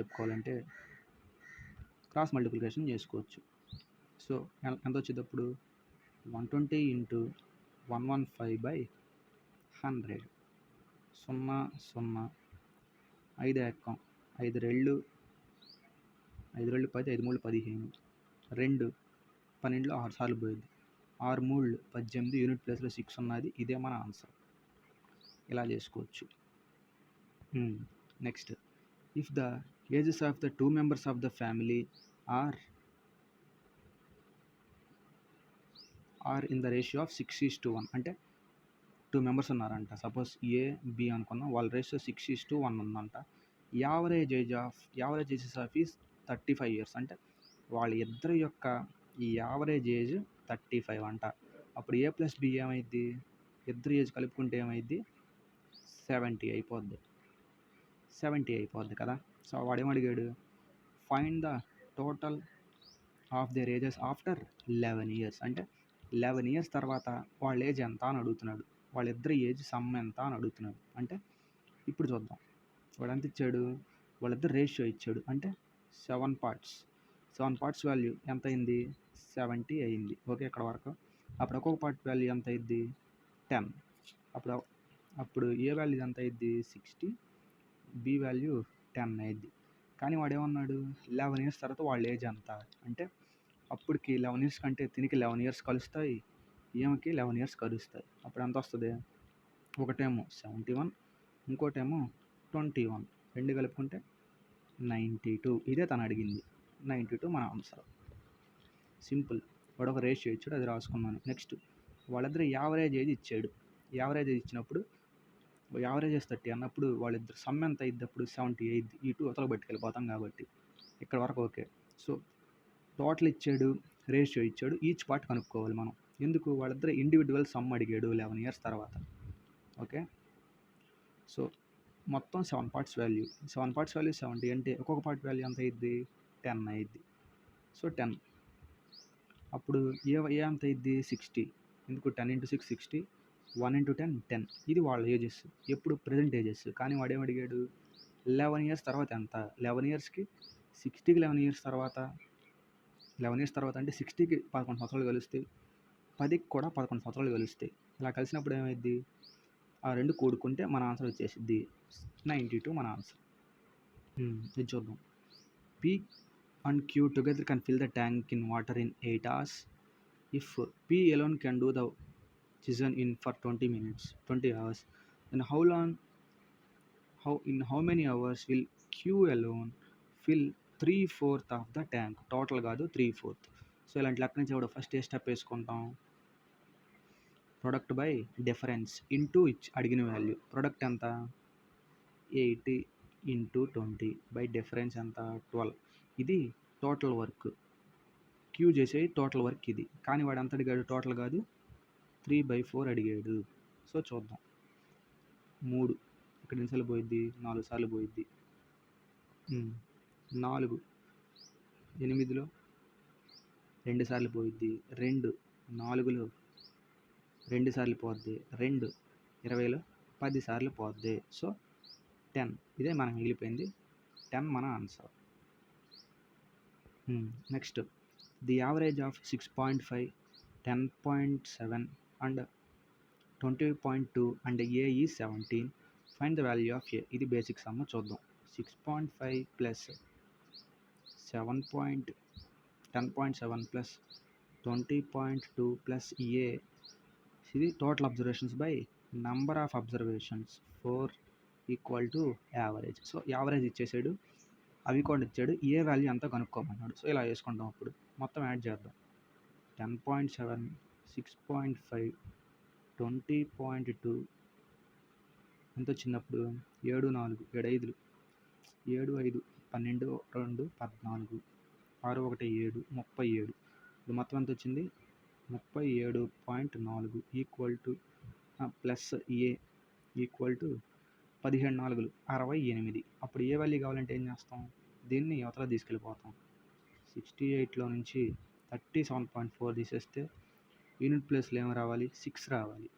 చెప్పుకోవాలంటే క్రాస్ మల్టిప్లికేషన్ చేసుకోవచ్చు. సో ఎంత వచ్చింది అప్పుడు? 120 ఇంటూ 115/100. 0 0 5 ఎక్కం. 5 రెళ్ళు 10, 5 3 15. 2 12లో 6 సార్లు పోయింది. 6 3 18. యూనిట్ ప్లేస్లో 6 ఉన్నది. ఇదే మన ఆన్సర్. ఇలా చేసుకోవచ్చు. Next. If the ages of the 2 members of the family are in the ratio of 6:1. అంటే 2 members ఉన్నారంట. సపోజ్ ఏ బి అనుకున్నాం. వాళ్ళ రేషియో 6:1 ఉందంట. Average ages of is 35 years. అంటే వాళ్ళ ఇద్దరి యొక్క ఈ యావరేజ్ ఏజ్ 35 అంట. అప్పుడు ఏ ప్లస్ బి ఏమైద్ది? ఇద్దరు ఏజ్ కలుపుకుంటే ఏమైద్ది? 70 అయిపోద్ది కదా. సో వాడేమడిగాడు? Find the total of their ages after 11 years. అంటే 11 years తర్వాత వాళ్ళ ఏజ్ ఎంత అని అడుగుతున్నాడు. వాళ్ళిద్దరి ఏజ్ సమ్ ఎంత అని అడుగుతున్నాడు. అంటే ఇప్పుడు చూద్దాం. వాడు ఎంత ఇచ్చాడు? వాళ్ళిద్దరు రేషియో ఇచ్చాడు. అంటే 7 parts. 7 parts వాల్యూ ఎంత అయింది? 70 అయింది. ఓకే, ఇక్కడ వరకు. అప్పుడు ఒక్కొక్క పార్ట్ వాల్యూ ఎంత అయింది? 10. అప్పుడు ఏ వాల్యూ ఎంత అయింది? 60. బి వాల్యూ 10 అయింది. కానీ వాడు ఏమన్నాడు? 11 years తర్వాత వాళ్ళ ఏజ్ ఎంత అంటే అప్పటికి 11 years కంటే దీనికి 11 years కలుస్తాయి, ఈమెకి 11 years కలుస్తాయి. అప్పుడు ఎంత వస్తుంది? ఒకటేమో 71, ఇంకోటేమో 21. రెండు కలుపుకుంటే 92. ఇదే తను అడిగింది. 92 మన ఆన్సర్. సింపుల్. వాడు ఒక రేషియో ఇచ్చాడు, అది రాసుకున్నాను. నెక్స్ట్, వాళ్ళిద్దరు యావరేజ్ ఏజ్ ఇచ్చాడు. యావరేజ్ ఏజ్ ఇచ్చినప్పుడు యావరేజెస్ 30 అన్నప్పుడు వాళ్ళిద్దరు సమ్ ఎంత అయింది? అప్పుడు 70 అయింది. ఈ 2 అవతల పట్టుకెళ్ళిపోతాం కాబట్టి ఇక్కడ వరకు ఓకే. సో టోటల్ ఇచ్చాడు, రేషియో ఇచ్చాడు, ఈచ్ పార్ట్ కనుక్కోవాలి మనం. ఎందుకు? వాళ్ళిద్దరు ఇండివిజువల్ సమ్ అడిగాడు 11 years తర్వాత. ఓకే, సో మొత్తం 7 parts వాల్యూ 70 అంటే ఒక్కొక్క పార్ట్ వాల్యూ ఎంత అయింది? 10 అయింది. సో 10. అప్పుడు ఏ ఎంత అయింది? 60. ఎందుకు? 10 × 6 60. 1 × 10 10. ఇది వాళ్ళ ఏజెస్. ఎప్పుడు? Present ages. కానీ వాడేం అడిగాడు? 11 years తర్వాత ఎంత? 11 yearsకి 60కి 11 years తర్వాత 11 years తర్వాత అంటే 60కి 11 సంవత్సరాలు కలుస్తాయి, 10కి కూడా 11 సంవత్సరాలు కలుస్తాయి. ఇలా కలిసినప్పుడు ఏమైద్ది, ఆ 2 కూడుకుంటే మన ఆన్సర్ వచ్చేసిద్ది 92 మన ఆన్సర్. ఇది చూద్దాం. P and Q together can fill the tank in water in 8 hours. If P alone can do the chisel in for 20 hours, then in how many hours will Q alone fill 3/4 of the tank? Total కాదు 3/4. సో ఇలాంటి లెక్క నుంచి ఇప్పుడు ఫస్ట్ ఏ స్టెప్ వేసుకుంటాం, ప్రొడక్ట్ బై డిఫరెన్స్ ఇంటూ అడిగిన వాల్యూ. ప్రొడక్ట్ ఎంత 80 ఇంటూ 20 బై డిఫరెన్స్ ఎంత 12. ఇది టోటల్ వర్క్. క్యూ చేసే టోటల్ వర్క్ ఇది. కానీ వాడు ఎంత అడిగాడు, టోటల్ కాదు 3/4 అడిగాడు. సో చూద్దాం. 3 ఇక్కడ ఎన్నిసార్లు పోయిద్ది, 4 సార్లు పోయిద్ది. 4 8లో 2 సార్లు పోయిద్ది. 2 4లో 2 సార్లు పోద్ది. 2 20లో 10 సార్లు పోద్ది. సో 10. ఇదే మనకు మిగిలిపోయింది. 10 మన answer. Next, the average of 6.5, 10.7 and 20.2 and A is 17. Find the value of A. ఇది బేసిక్ సమ్. చూద్దాం. 6.5 ప్లస్ 10.7 ప్లస్ 20.2 ప్లస్ ఏ. ఇది total observations by number of observations 4 equal to average. So average ఇచ్చేసాడు, అవి కూడా ఇచ్చాడు, ఏ వాల్యూ అంతా కనుక్కోమన్నాడు. సో ఇలా వేసుకుంటాం. అప్పుడు మొత్తం యాడ్ చేద్దాం. 10.7, 6.5, 20.2 ఎంత వచ్చినప్పుడు 7 4 7 5 7 5 12 2 14 6 1 7 37. ఇది మొత్తం ఎంత వచ్చింది 37.4 equal to plus A equal to 17 4 68. అప్పుడు ఏ వాల్యూ కావాలంటే ఏం చేస్తాం, దీన్ని అవతల తీసుకెళ్ళిపోతాం. 68లో నుంచి 37.4 తీసేస్తే యూనిట్ ప్లేస్లో ఏమి రావాలి, 6 రావాలి.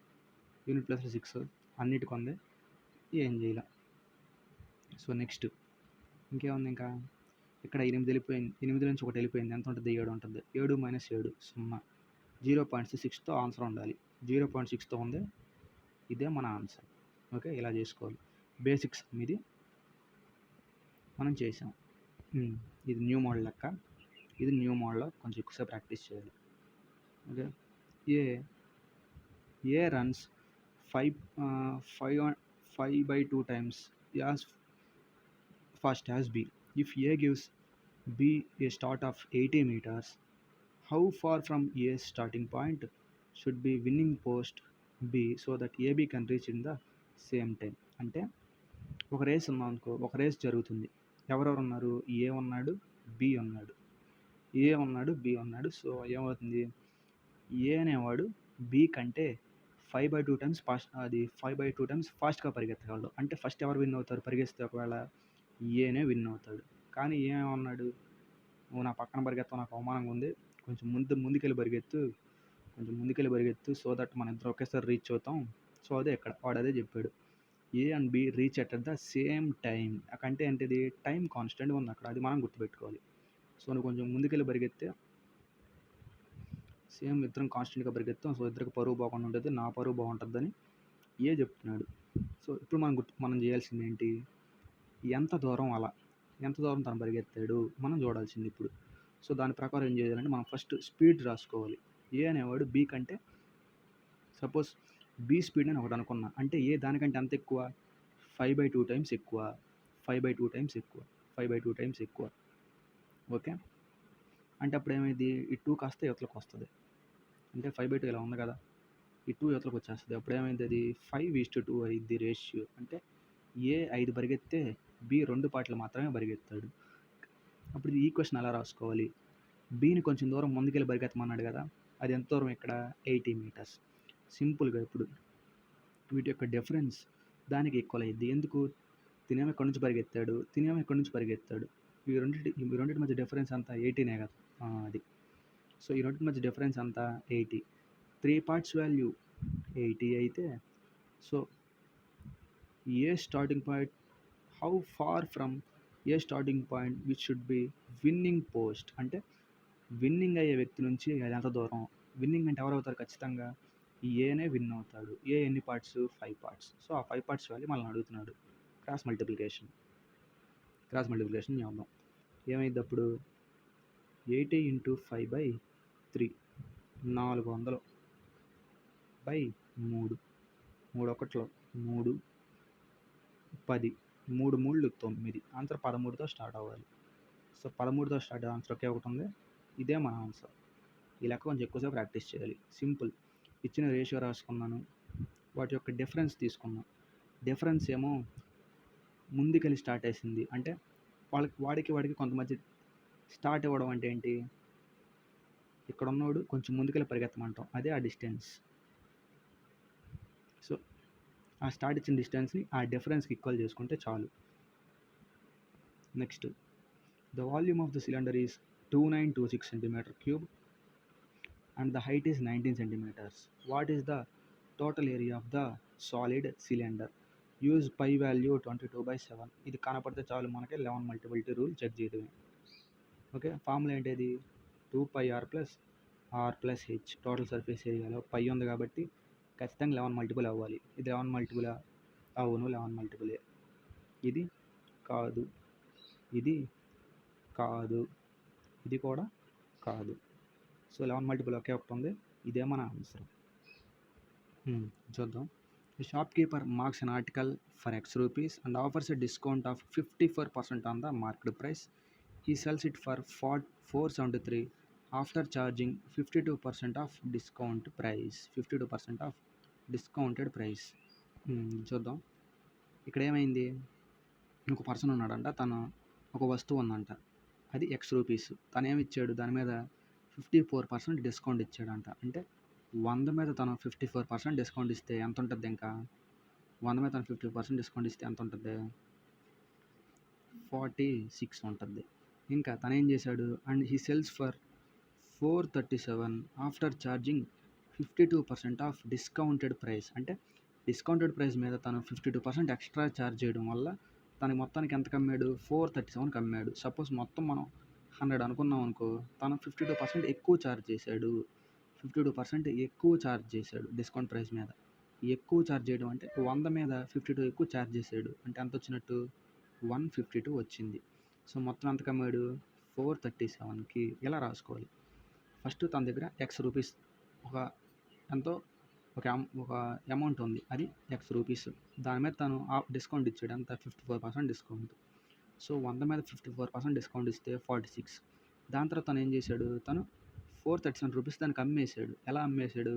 యూనిట్ ప్లేస్లో 6 అన్నిటికి ఉంది, ఏం చేయాలి. సో నెక్స్ట్ ఇంకేముంది, ఇంకా ఇక్కడ 8 వెళ్ళిపోయింది. 8 నుంచి 1 వెళ్ళిపోయింది. ఎంత ఉంటుంది, 7 ఉంటుంది. 7 - 7 0. 0.6తో ఆన్సర్ ఉండాలి. 0.6తో ఉంది, ఇదే మన ఆన్సర్. ఓకే, ఇలా చేసుకోవాలి. బేసిక్స్ ఇది మనం చేసాం. ఇది న్యూ మోడల్ లెక్క. ఇది న్యూ మోడల్లో కొంచెం ఎక్కువసేపు ప్రాక్టీస్ చేయాలి. Okay. A runs 5/2 times as fast as B. If A gives B a start of 80 meters, how far from A's starting point should be winning post B so that AB can reach in the same time? అంటే ఒక రేస్ ఉందాం అనుకో, ఒక రేస్ జరుగుతుంది. ఎవరెవరు ఉన్నారు, ఏ ఉన్నాడు, బి ఉన్నాడు. ఏ ఉన్నాడు, బి ఉన్నాడు. సో ఏమవుతుంది, ఏ అనేవాడు బి కంటే 5/2 times ఫాస్ట్, అది 5/2 times ఫాస్ట్గా పరిగెత్తగలడు. అంటే ఫస్ట్ ఎవరు విన్ అవుతారు, పరిగెత్తితే ఒకవేళ ఏనే విన్ అవుతాడు. కానీ ఏమన్నాడు, నువ్వు నా పక్కన పరిగెత్తావు, నాకు అవమానంగా ఉంది, కొంచెం ముందుకెళ్ళి పరిగెత్తు సో దట్ మన ఇద్దరు ఒకేసారి రీచ్ అవుతాం. సో అదే ఇక్కడ వాడు అదే చెప్పాడు. ఏ and B reach at the same time. అంటే ఏంటిది, టైం కాన్స్టెంట్ ఉంది అక్కడ, అది మనం గుర్తుపెట్టుకోవాలి. సో నువ్వు కొంచెం ముందుకెళ్ళి పరిగెత్తే సేమ్ ఇద్దరం కాన్స్టెంట్గా పరిగెత్తాం. సో ఇద్దరికి పరువు బాగుండా ఉంటుంది, నా పరువు బాగుంటుందని ఏ చెప్తున్నాడు. సో ఇప్పుడు మనం చేయాల్సింది ఏంటి, ఎంత దూరం తను పరిగెత్తాడు మనం చూడాల్సింది ఇప్పుడు. సో దాని ప్రకారం ఏం చేయాలంటే మనం ఫస్ట్ స్పీడ్ రాసుకోవాలి. ఏ అనేవాడు బి కంటే, సపోజ్ బి స్పీడ్ అని ఒకటి అనుకున్నా, అంటే ఏ దానికంటే అంత ఎక్కువ, 5/2 times ఎక్కువ. 5/2 times ఎక్కువ. ఓకే. అంటే అప్పుడు ఏమైంది, ఈ 2 కాస్త యువతలకు వస్తుంది. అంటే 5/2 ఇలా ఉంది కదా, ఈ 2 యువతలకు వచ్చేస్తుంది. అప్పుడు ఏమైంది, అది 5:2 అయింది రేషియో. అంటే ఏ 5 పరిగెత్తే బి 2 పాటలు మాత్రమే పరిగెత్తాడు. అప్పుడు ఈ ఈక్వేషన్ ఎలా రాసుకోవాలి, బీని కొంచెం దూరం ముందుకెళ్ళి పరిగెత్తమన్నాడు కదా, అది ఎంత దూరం ఇక్కడ 80 meters. సింపుల్గా ఇప్పుడు వీటి యొక్క డిఫరెన్స్ దానికి ఈక్వల్ అయ్యింది. ఎందుకు, తినేమో ఇక్కడ నుంచి పరిగెత్తాడు, తినేమో ఇక్కడ నుంచి పరిగెత్తాడు. ఈ రెండింటి మధ్య డిఫరెన్స్ అంతా 80నే కదా, అది. సో ఈ రెండింటి మధ్య డిఫరెన్స్ అంతా 80. 3 parts వాల్యూ 80 అయితే, so a starting point, how far from a starting point which should be winning post. అంటే విన్నింగ్ అయ్యే వ్యక్తి నుంచి అది ఎంత దూరం. విన్నింగ్ అంటే ఎవరు అవుతారు, ఖచ్చితంగా ఈ ఏనే విన్ అవుతాడు. ఏ ఎన్ని పార్ట్స్? 5 పార్ట్స్. సో, ఆ 5 పార్ట్స్ వాల్యూ మనల్ని అడుగుతున్నాడు. క్రాస్ మల్టిప్లికేషన్ చేద్దాం. ఏమైద్ది అప్పుడు? 80 × 5/3 400 బై 3 3 ఒకట్లో 3 10 3 మూళ్ళు 9 ఆన్సర్ 13తో స్టార్ట్ అవ్వాలి. సో 13తో స్టార్ట్ అయ్యే ఆన్సర్ ఒకే ఒకటి ఉంది. ఇదే మన ఆన్సర్. ఈ లెక్క కొంచెం ఎక్కువసేపు ప్రాక్టీస్ చేయాలి. సింపుల్. ఇచ్చిన రేషియో రాసుకున్నాను. వాటి యొక్క డిఫరెన్స్ తీసుకున్నాను. డిఫరెన్స్ ఏమో ముందుకెళ్ళి స్టార్ట్ వేసింది. అంటే వాడికి కొంత మధ్య స్టార్ట్ ఇవ్వడం అంటే ఏంటి? ఇక్కడ ఉన్నవాడు కొంచెం ముందుకెళ్ళి పరిగెత్తమంటాం. అదే ఆ డిస్టెన్స్. సో ఆ స్టార్ట్ ఇచ్చిన డిస్టెన్స్ని ఆ డిఫరెన్స్కి ఈక్వల్ చేసుకుంటే చాలు. Next, the volume of the cylinder is 2926 cm³ and the height is 19 centimeters. What is the total area of the solid cylinder? Use pi value 22/7. ఇది కనపడితే చాలు మనకి 11 మల్టిప్లిసిటీ రూల్ చెక్ చేయడమే. ఓకే, ఫార్ములా ఏంటిది? 2πr + r + h. Total surface ఏరియాలో పై ఉంది కాబట్టి ఖచ్చితంగా 11 మల్టిపుల్ అవ్వాలి. ఇది 11 మల్టిపులా? అవును, 11 మల్టిపులే. ఇది కాదు, ఇది కాదు, ఇది కూడా కాదు. సో 11 మల్టిపుల్ ఒకే ఒకటి ఉంది. ఇదే మన ఆన్సర్. చూద్దాం. The shopkeeper marks an article for X rupees and offers a discount of 54% on the marked price. He sells it for 473 after charging 52% of discount price. 52% of discounted price. చూద్దాం. ఇక్కడ ఏమైంది? ఒక పర్సన్ ఉన్నాడంట. తను ఒక వస్తువు ఉందంట. అది X రూపీస్. తను ఏమి ఇచ్చాడు? దాని మీద 54% డిస్కౌంట్ ఇచ్చాడంట. అంటే 100 మీద తను 54% డిస్కౌంట్ ఇస్తే ఎంత ఉంటుంది? ఇంకా 100 మీద తను 50% డిస్కౌంట్ ఇస్తే ఎంత ఉంటుంది? 46 ఉంటుంది. ఇంకా తను ఏం చేశాడు? And he sells for 437 after charging 52% of discounted price. అంటే డిస్కౌంటెడ్ ప్రైస్ మీద తను 52% ఎక్స్ట్రా ఛార్జ్ చేయడం వల్ల తనకి మొత్తానికి ఎంత కమ్మాడు? 437 కమ్మాడు. సపోజ్ మొత్తం మనం 100 అనుకున్నాం అనుకో, తను 52% ఎక్కువ ఛార్జ్ చేశాడు. 52% ఎక్కువ ఛార్జ్ చేశాడు డిస్కౌంట్ ప్రైస్ మీద. ఎక్కువ ఛార్జ్ చేయడం అంటే 100 మీద 52 ఎక్కువ ఛార్జ్ చేశాడు. అంటే ఎంత వచ్చినట్టు? 152 వచ్చింది. సో మొత్తం ఎంత కమ్మాడు? 437కి. ఇలా రాసుకోవాలి. ఫస్ట్ తన దగ్గర X రూపీస్ ఒక అమౌంట్ ఉంది. అది X రూపీస్. దాని మీద తను డిస్కౌంట్ ఇచ్చాడు. అంత 54% డిస్కౌంట్. సో 100 మీద 54% డిస్కౌంట్ ఇస్తే 46. దాని తర్వాత తను ఏం చేశాడు? తను 437 రూపీస్ దానికి అమ్మేశాడు. ఎలా అమ్మేశాడు?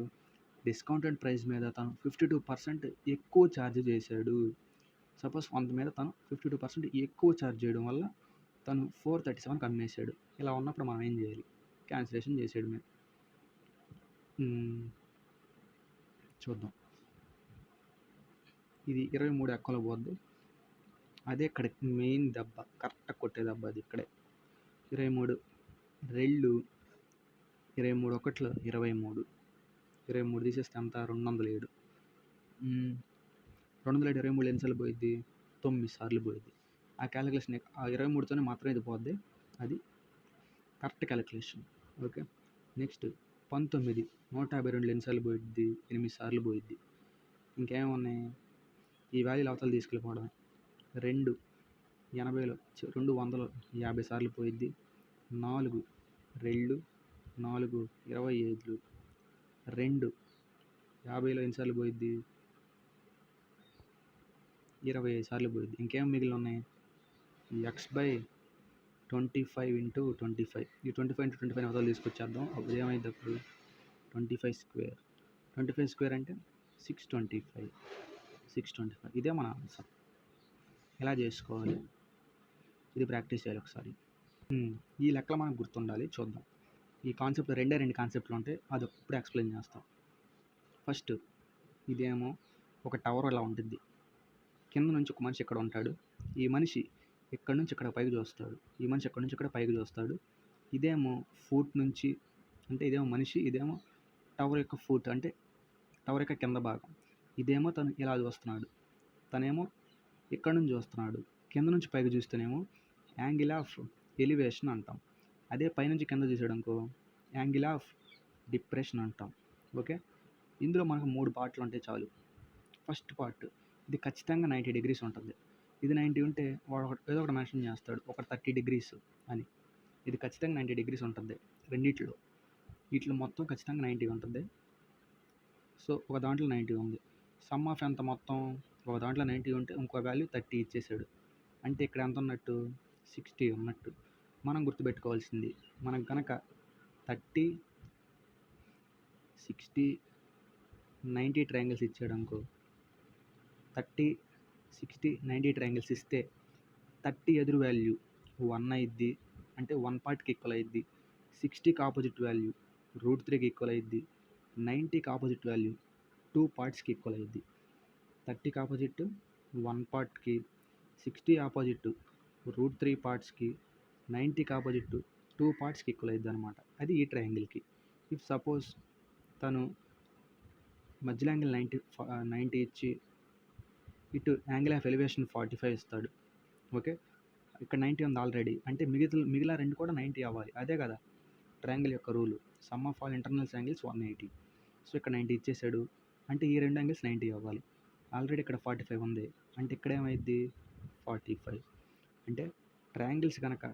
డిస్కౌంటెడ్ ప్రైస్ మీద తను 52% ఎక్కువ ఛార్జ్ చేశాడు. సపోజ్ 100 మీద తను 52% ఎక్కువ ఛార్జ్ చేయడం వల్ల తను 437కి అమ్మేశాడు. ఇలా ఉన్నప్పుడు మనం ఏం చేయాలి? క్యాన్సిలేషన్ చేసేయడం మీద. చూద్దాం. ఇది 23 ఎక్కలో పోద్ది. అదే ఇక్కడ మెయిన్ దెబ్బ, కరెక్ట్గా కొట్టే దెబ్బ అది ఇక్కడే. 23 2 23 ఒకట్లో 23 23 తీసేస్తే అంత 207. 207 23 ఎన్నిసార్లు పోయిద్ది? 9 సార్లు పోయిద్ది. ఆ క్యాలిక్యులేషన్ ఆ 23తోనే మాత్రం ఇది పోద్ది. అది కరెక్ట్ క్యాలిక్యులేషన్. ఓకే, నెక్స్ట్ 19 152 ఎన్నిసార్లు పోయిద్ది? 8 సార్లు పోయిద్ది. ఇంకేమున్నాయి? ఈ వాల్యూలు అవతల తీసుకెళ్ళిపోవడం. 2 80లో 200 50 సార్లు పోయిద్ది. 4 2 4 25 2 50లో ఎన్నిసార్లు పోయిద్ది? 25 సార్లు పోయిద్ది. ఇంకేం మిగిలి ఉన్నాయి? X/25 × 25. ఈ 25 × 25 అవతల తీసుకొచ్చేద్దాం. అప్పుడు ఏమైంది? అప్పుడు 25². 25² అంటే 625. 625. ఇదే మన ఆన్సర్. ఎలా చేసుకోవాలి? ఇది ప్రాక్టీస్ చేయాలి ఒకసారి. ఈ లెక్కలు మనకు గుర్తుండాలి. చూద్దాం. ఈ కాన్సెప్ట్ రెండు కాన్సెప్ట్లు ఉంటాయి. అది ఇప్పుడు ఎక్స్ప్లెయిన్ చేస్తాం. ఫస్ట్ ఇదేమో ఒక టవర్ ఇలా ఉంటుంది. కింద నుంచి ఒక మనిషి ఇక్కడ ఉంటాడు. ఈ మనిషి ఇక్కడ నుంచి ఇక్కడ పైకి చూస్తాడు. ఈ మనిషి ఇక్కడ నుంచి ఇక్కడ పైకి చూస్తాడు. ఇదేమో ఫూట్ నుంచి, అంటే ఇదేమో మనిషి, ఇదేమో టవర్ యొక్క ఫూట్, అంటే టవర్ యొక్క కింద భాగం. ఇదేమో తను ఇలా చూస్తున్నాడు. తనేమో ఇక్కడ నుంచి చూస్తున్నాడు. కింద నుంచి పైకి చూస్తేనేమో యాంగిల్ ఆఫ్ ఎలివేషన్ అంటాం. అదే పైనుంచి కింద చూసాడు అనుకో యాంగిల్ ఆఫ్ డిప్రెషన్ అంటాం. ఓకే, ఇందులో మనకు 3 పార్ట్‌లు ఉంటే చాలు. ఫస్ట్ పార్ట్ ఇది ఖచ్చితంగా 90 డిగ్రీస్ ఉంటుంది. ఇది 90 ఉంటే వాడు ఏదో ఒకటి మెన్షన్ చేస్తాడు. ఒక 30 డిగ్రీస్ అని. ఇది ఖచ్చితంగా 90 డిగ్రీస్ ఉంటుంది రెండిట్లో. వీటిలో మొత్తం ఖచ్చితంగా 90 ఉంటుంది. సో ఒక దాంట్లో 90 ఉంది. సమ్ ఆఫ్ ఎంత మొత్తం? ఒక దాంట్లో 90 ఉంటే ఇంకో వాల్యూ 30 ఇచ్చేసాడు. అంటే ఇక్కడ ఎంత ఉన్నట్టు? 60 ఉన్నట్టు. మనం గుర్తుపెట్టుకోవాల్సింది మనకు కనుక 30, 60, 90 ట్రయాంగిల్స్ ఇచ్చాడనుకో, 30, 60, 90 ట్రయాంగిల్స్ ఇస్తే 30 ఎదురు వాల్యూ 1 అయ్యిద్ది, అంటే 1 పార్ట్కి ఈక్వల్ అయ్యిద్ది. 60కి ఆపోజిట్ వాల్యూ √3కి ఈక్వల్ అయ్యిద్ది. 90కి ఆపోజిట్ వాల్యూ 2 పార్ట్స్కి ఈక్వల్ అయ్యిద్ది. 30కి ఆపోజిట్ 1 పార్ట్కి, 60 ఆపోజిట్ √3 పార్ట్స్కి, 90కి ఆపోజిట్ 2 పార్ట్స్కి ఈక్వల్ అయ్యిద్ది అనమాట. అది ఈ ట్రయాంగిల్కి. ఇఫ్ సపోజ్ తను మధ్యలో యాంగిల్ 90 ఇచ్చి ఇటు యాంగిల్ ఆఫ్ ఎలివేషన్ 45 ఇస్తాడు. ఓకే, ఇక్కడ 90 ఉంది ఆల్రెడీ, అంటే మిగిలిన రెండు కూడా 90 అవ్వాలి. అదే కదా ట్రయాంగిల్ యొక్క rule. Some of all internals angles 180. So ఇక్కడ 90 ఇచ్చేసాడు, అంటే ఈ రెండు యాంగిల్స్ 90 అవ్వాలి. ఆల్రెడీ ఇక్కడ 45 ఉంది, అంటే ఇక్కడ ఏమైద్ది 45. అంటే ట్రయాంగిల్స్ కనుక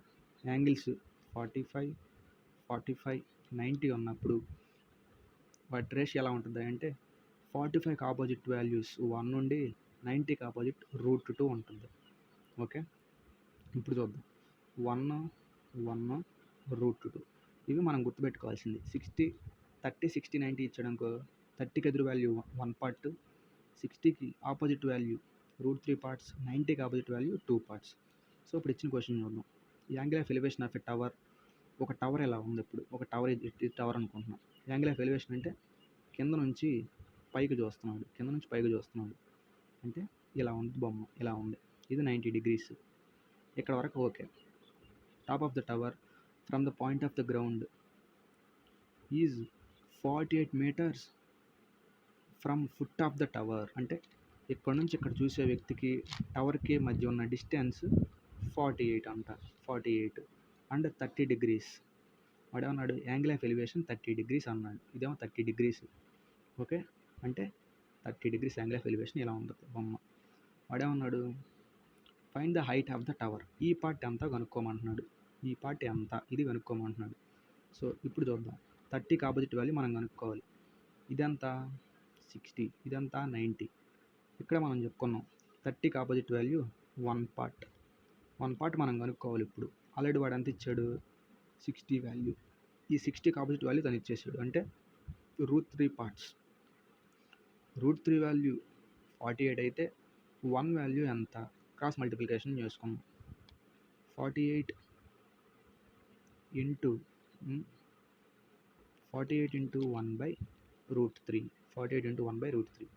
యాంగిల్స్ 45, 45, 90 ఉన్నప్పుడు వాటి రేషియో ఎలా ఉంటుంది అంటే 45కి ఆపోజిట్ వాల్యూస్ 1 నుండి 90కి ఆపోజిట్ √2 ఉంటుంది. ఓకే, ఇప్పుడు చూద్దాం. 1, 1, √2 ఇవి మనం గుర్తుపెట్టుకోవాల్సింది. 30, 60, 90 ఇచ్చాడనుకో, 30కి ఎదురు వాల్యూ 1 పార్ట్, 60కి ఆపోజిట్ వాల్యూ √3 పార్ట్స్, 90కి ఆపోజిట్ వాల్యూ 2 పార్ట్స్. సో ఇప్పుడు ఇచ్చిన క్వశ్చన్ చూద్దాం. Angle of elevation of a tower. ఒక టవర్ ఎలా ఉంది? ఇప్పుడు ఒక టవర్ టవర్ అనుకుంటున్నాం. యాంగిల్ ఆఫ్ ఎలివేషన్ అంటే కింద నుంచి పైకి చూస్తున్నాడు, అంటే ఇలా ఉంది బొమ్మ, ఇలా ఉంది. ఇది 90 డిగ్రీస్. ఇక్కడ వరకు okay. Top of the tower from the point of the ground is 48 metres from foot of the tower. అంటే ఇక్కడ నుంచి ఇక్కడ చూసే వ్యక్తికి టవర్కి మధ్య ఉన్న డిస్టెన్స్ 48 అంట. 48 అండ్ 30 డిగ్రీస్. వాడేమన్నాడు? యాంగిల్ ఆఫ్ ఎలివేషన్ 30 డిగ్రీస్ అన్నాడు. ఇదేమో 30 డిగ్రీస్. ఓకే, అంటే 30 డిగ్రీస్ యాంగిల్ ఆఫ్ ఎలివేషన్ ఇలా ఉంటుంది బొమ్మ. వాడేమన్నాడు? Find the height of the tower. ఈ పార్ట్ ఎంత కనుక్కోమంటున్నాడు. ఈ పార్ట్ ఎంత ఇది కనుక్కోమంటున్నాడు. సో ఇప్పుడు చూద్దాం. 30కి ఆపోజిట్ వాల్యూ మనం కనుక్కోవాలి. ఇదంతా 60, ఇదంతా 90. ఇక్కడ మనం చెప్పుకున్నాం 30కి ఆపోజిట్ వాల్యూ 1 పార్ట్ మనం కనుక్కోవాలి. ఇప్పుడు ఆల్రెడీ వాడు ఎంత ఇచ్చాడు? 60 వాల్యూ. ఈ 60కి ఆపోజిట్ వాల్యూ తను ఇచ్చేసాడు, అంటే √3 పార్ట్స్. √3 వాల్యూ 48 అయితే 1 వాల్యూ ఎంత? క్రాస్ మల్టిప్లికేషన్ చేసుకున్నాం. 48 ఇంటూ 1/√3. 48 ఇంటూ 1/√3.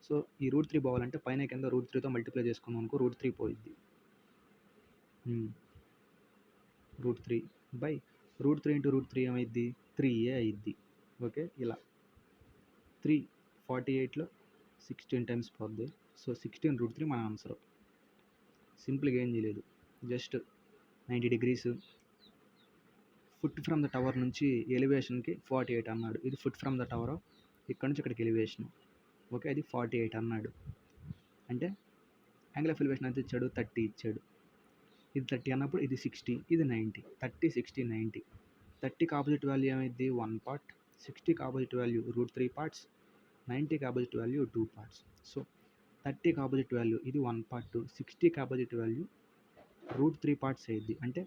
సో ఈ √3 పోవాలంటే పైన కింద √3తో మల్టిప్లై చేసుకున్నాం అనుకో, √3 పోయిద్ది. √3 ఇంటూ √3 ఏమైద్ది? 3a అయిద్ది. ఓకే, ఇలా 3 48లో 16 టైమ్స్ పోద్ది. సో 16√3 మన ఆన్సర్. సింపుల్గా ఏం చేయలేదు, just 90 degrees. Foot from the tower నుంచి ఎలివేషన్కి 48 అన్నాడు. ఇది ఫుట్ ఫ్రమ్ ద టవర్, ఇక్కడ నుంచి ఇక్కడికి ఎలివేషన్. ఓకే, అది 48 అన్నాడు. అంటే యాంగిల్ ఆఫ్ ఎలివేషన్ ఎంత ఇచ్చాడు? 30 ఇచ్చాడు. ఇది 30 అన్నప్పుడు ఇది 60, ఇది 90. 30, 60, 90. 30కి ఆపోజిట్ వాల్యూ ఏమైంది? 1 పార్ట్. 60కి ఆపోజిట్ వాల్యూ √3 పార్ట్స్. 90కి ఆపోజిట్ వాల్యూ 2 పార్ట్స్. సో 30కి ఆపోజిట్ వాల్యూ ఇది 1 పార్ట్, 60కి ఆపోజిట్ వాల్యూ √3 పార్ట్స్ అయ్యిద్ది. అంటే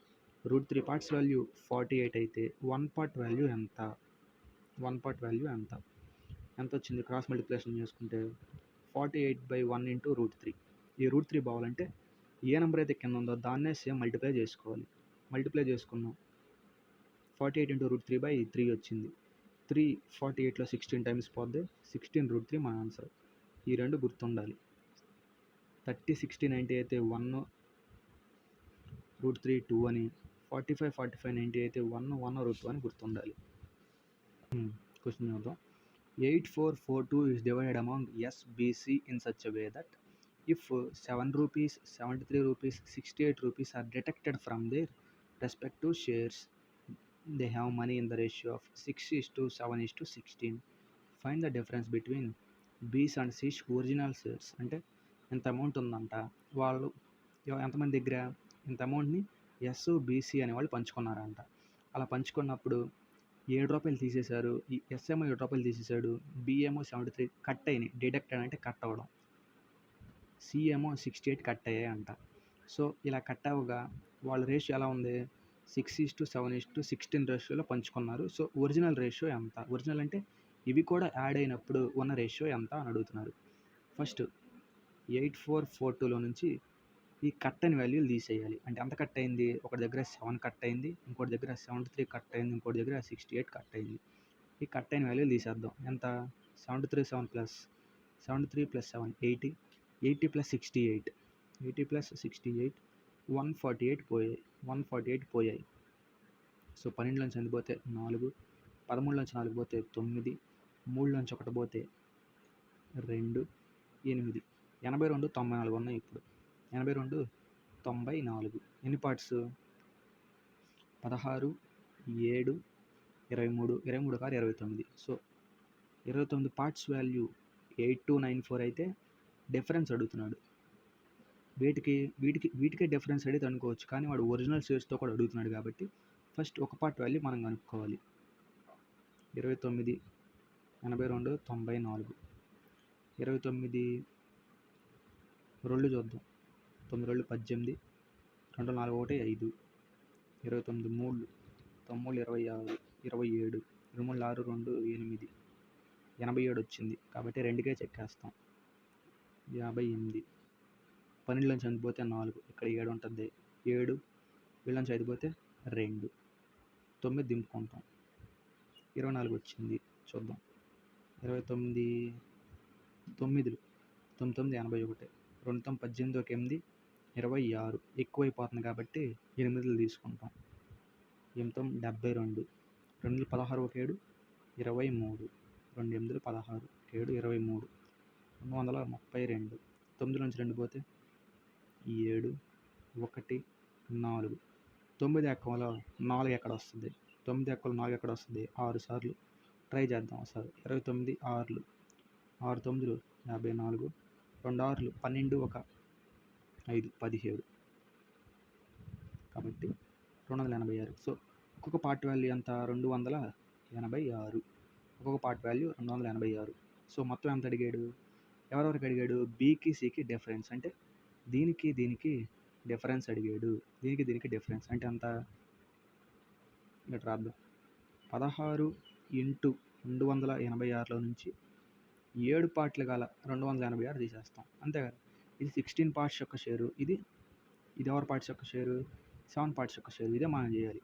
√3 పార్ట్స్ వాల్యూ 48 అయితే 1 పార్ట్ వాల్యూ ఎంత? 1 పార్ట్ వాల్యూ ఎంత వచ్చింది? క్రాస్ మల్టిప్లికేషన్ చేసుకుంటే 48/1 ఇంటూ √3. ఈ √3 పోవాలంటే ఏ నెంబర్ అయితే కింద ఉందో దాన్నే సేమ్ మల్టిప్లై చేసుకోవాలి. మల్టిప్లై చేసుకున్నాం. 48 ఇంటూ √3/3 వచ్చింది. 3 48లో 16 టైమ్స్ పోద్ది. 16√3 మన ఆన్సర్. ఈ రెండు గుర్తుండాలి. 30, 60, 90 అయితే 1, √3 2 అని, 45, 45, 90 అయితే 1, 1 √2 అని గుర్తుండాలి. క్వశ్చన్ చూద్దాం. 8442 is divided among SBC in such a way that if 7 rupees, 73 rupees, 68 rupees are deducted from their respective shares, they have money in the ratio of 6:7:16. Find the difference between bees and Cs original shares. అంటే ఇంత అమౌంట్ ఉందంట, వాళ్ళు ఎంతమంది దగ్గర ఇంత అమౌంట్ని ఎస్ బీసీ అనే వాళ్ళు పంచుకున్నారంట. అలా పంచుకున్నప్పుడు రూ. 7 తీసేశారు, ఈ ఎస్ ఏమో రూ. 7 తీసేశాడు, బి ఏమో 73 కట్ అయినాయి. డిడక్టెడ్ అంటే కట్ అవ్వడం. సి ఏమో 68 కట్ అయ్యాయి అంట. సో ఇలా కట్ అవ్వగా వాళ్ళ రేషియో ఎలా ఉంది, 6:7:16 రేషియోలో పంచుకున్నారు. సో ఒరిజినల్ రేషియో ఎంత, ఒరిజినల్ అంటే ఇవి కూడా యాడ్ అయినప్పుడు ఉన్న రేషియో ఎంత అని అడుగుతున్నారు. ఫస్ట్ 8442లో నుంచి ఈ కట్ అయిన వాల్యూలు తీసేయాలి. అంటే ఎంత కట్ అయింది, ఒకటి దగ్గర 7 కట్ అయింది, ఇంకోటి దగ్గర 73 కట్ అయింది, ఇంకోటి దగ్గర 68 కట్ అయింది. ఈ కట్ అయిన వాల్యూలు తీసేద్దాం. ఎంత, 73 7 ప్లస్ 73 ప్లస్ 7 80, 80 ప్లస్ 68, 80 ప్లస్ 68 148 పోయాయి, 148 పోయాయి. సో 12లోంచి 8 పోతే 4, 13లోంచి 4 పోతే 9, 3లోంచి 1 పోతే 2, 8, 82 94 ఉన్నాయి. ఇప్పుడు 82 94 ఎన్ని పార్ట్స్, 16 7 23, 23 కాదు 29. సో 29 పార్ట్స్ వాల్యూ 8294 అయితే డిఫరెన్స్ అడుగుతున్నాడు. వీటికే డిఫరెన్స్ అడిగితే అనుకోవచ్చు, కానీ వాడు ఒరిజినల్ షేర్స్తో కూడా అడుగుతున్నాడు కాబట్టి ఫస్ట్ ఒక పార్ట్ వాల్యూ మనం కనుక్కోవాలి. 29 82 94, 29 2 చూద్దాం. 9 2 18, 2 4 1 5, 29 3 9 26 27, 23 6 2 8, 87 వచ్చింది. కాబట్టి 2కే చెక్కేస్తాం. 58, 12లోంచి 8 పోతే 4, ఇక్కడ 7 ఉంటుంది, 7 వీళ్ళలోంచి 5 పోతే 2, 9 దింపుకుంటాం, 24 వచ్చింది. చూద్దాం. 29 9 9 81, 2 18 ఒక 8 26 ఎక్కువైపోతుంది కాబట్టి 8 తీసుకుంటాం. 8 72, 2 16 ఒక 7 23, 2 8 16, 7 23, 232. 9లోంచి 2 పోతే 7 1 4, 9 ఎక్కలో 4 ఎక్కడ వస్తుంది, 9 ఎక్కలో 4 ఎక్కడ వస్తుంది, 6 సార్లు ట్రై చేద్దాం ఒకసారి. 29 6, 6 9 54, 2 6 12 ఒక 5 17, కాబట్టి 286. సో ఒక్కొక్క పార్ట్ వాల్యూ ఎంత, 286. ఒక్కొక్క పార్ట్ వాల్యూ 286. సో మొత్తం ఎంత అడిగాడు, ఎవరెవరికి అడిగాడు, బీకి సికి డిఫరెన్స్, అంటే దీనికి డిఫరెన్స్ అడిగాడు. దీనికి డిఫరెన్స్ అంటే ఎంత, ఇక్కడ రాద్దాం. 16 ఇంటూ 286లో నుంచి 7 పార్ట్లు గల 286 తీసేస్తాం, అంతే కదా. ఇది 16 పార్ట్స్ యొక్క షేరు, ఇది ఎవరి పార్ట్స్ యొక్క షేరు, 7 పార్ట్స్ యొక్క షేరు. ఇదే మనం చేయాలి.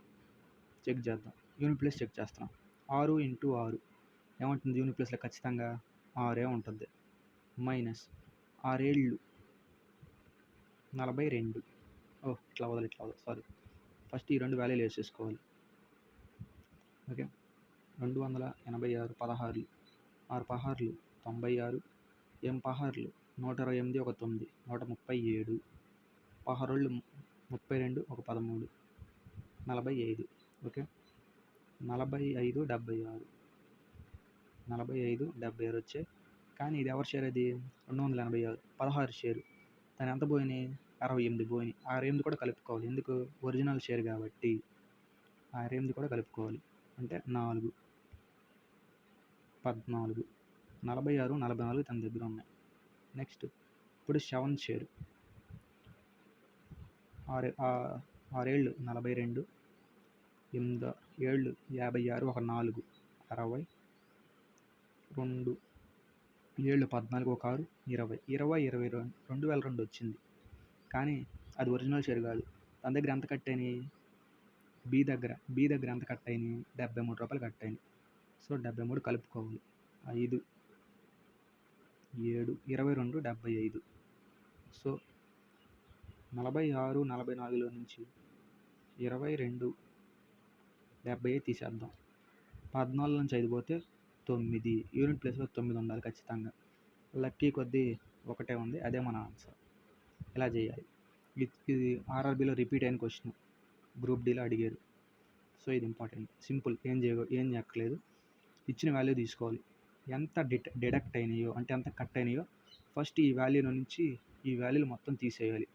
చెక్ చేద్దాం. యూనిట్ ప్లేస్ చెక్ చేస్తున్నాం. 6 ఇంటూ 6 ఏమంటుంది, యూనిట్ ప్లేస్లో ఖచ్చితంగా 6 ఉంటుంది, మైనస్ 6 7 42. ఇట్లా వదలు సారీ. ఫస్ట్ ఈ 2 వాల్యూలు వేసేసుకోవాలి. ఓకే, 286 16, 6 16 96, 16 128 ఒక 9 137, 16 32 ఒక 13 45. ఓకే, 45 76, 45 76 వచ్చాయి. కానీ ఇది ఎవరి షేర్, అది 286 16 షేరు. దాని ఎంత పోయినాయి, 68 పోయినాయి. 68 కూడా కలుపుకోవాలి, ఎందుకు, ఒరిజినల్ షేర్ కాబట్టి 68 కూడా కలుపుకోవాలి. అంటే 4 14, 46 44 తన దగ్గర ఉన్నాయి. నెక్స్ట్ ఇప్పుడు 7 షేర్, 6 7 42, 8 7 56 ఒక 4 60, 2 7 14 ఒక 6 20, 22 2002 వచ్చింది. కానీ అది ఒరిజినల్ షేర్ కాదు. తన దగ్గర ఎంత కట్ అయినాయి, బి దగ్గర ఎంత కట్ అయినాయి, రూ. 73 కట్ అయినాయి. సో 73 కలుపుకోవాలి. 5 7 22 75. సో 46 44లో నుంచి 22 75 తీసేద్దాం. 14 నుంచి 5 పోతే 9, యూనిట్ ప్లేస్లో 9 ఉండాలి ఖచ్చితంగా. లక్కీ కొద్దీ ఒకటే ఉంది, అదే మన ఆన్సర్. ఇలా చేయాలి. ఇది ఆర్ఆర్బీలో రిపీట్ అయిన క్వశ్చన్, గ్రూప్ డీలో అడిగారు. సో ఇది ఇంపార్టెంట్, సింపుల్, ఏం చేయక్కర్లేదు. ఇచ్చిన వాల్యూ తీసుకోవాలి. ఎంత డిడక్ట్ అయినాయో అంటే ఎంత కట్ అయినాయో ఫస్ట్ ఈ వాల్యూ నుంచి ఈ వాల్యూలు మొత్తం తీసేయాలి.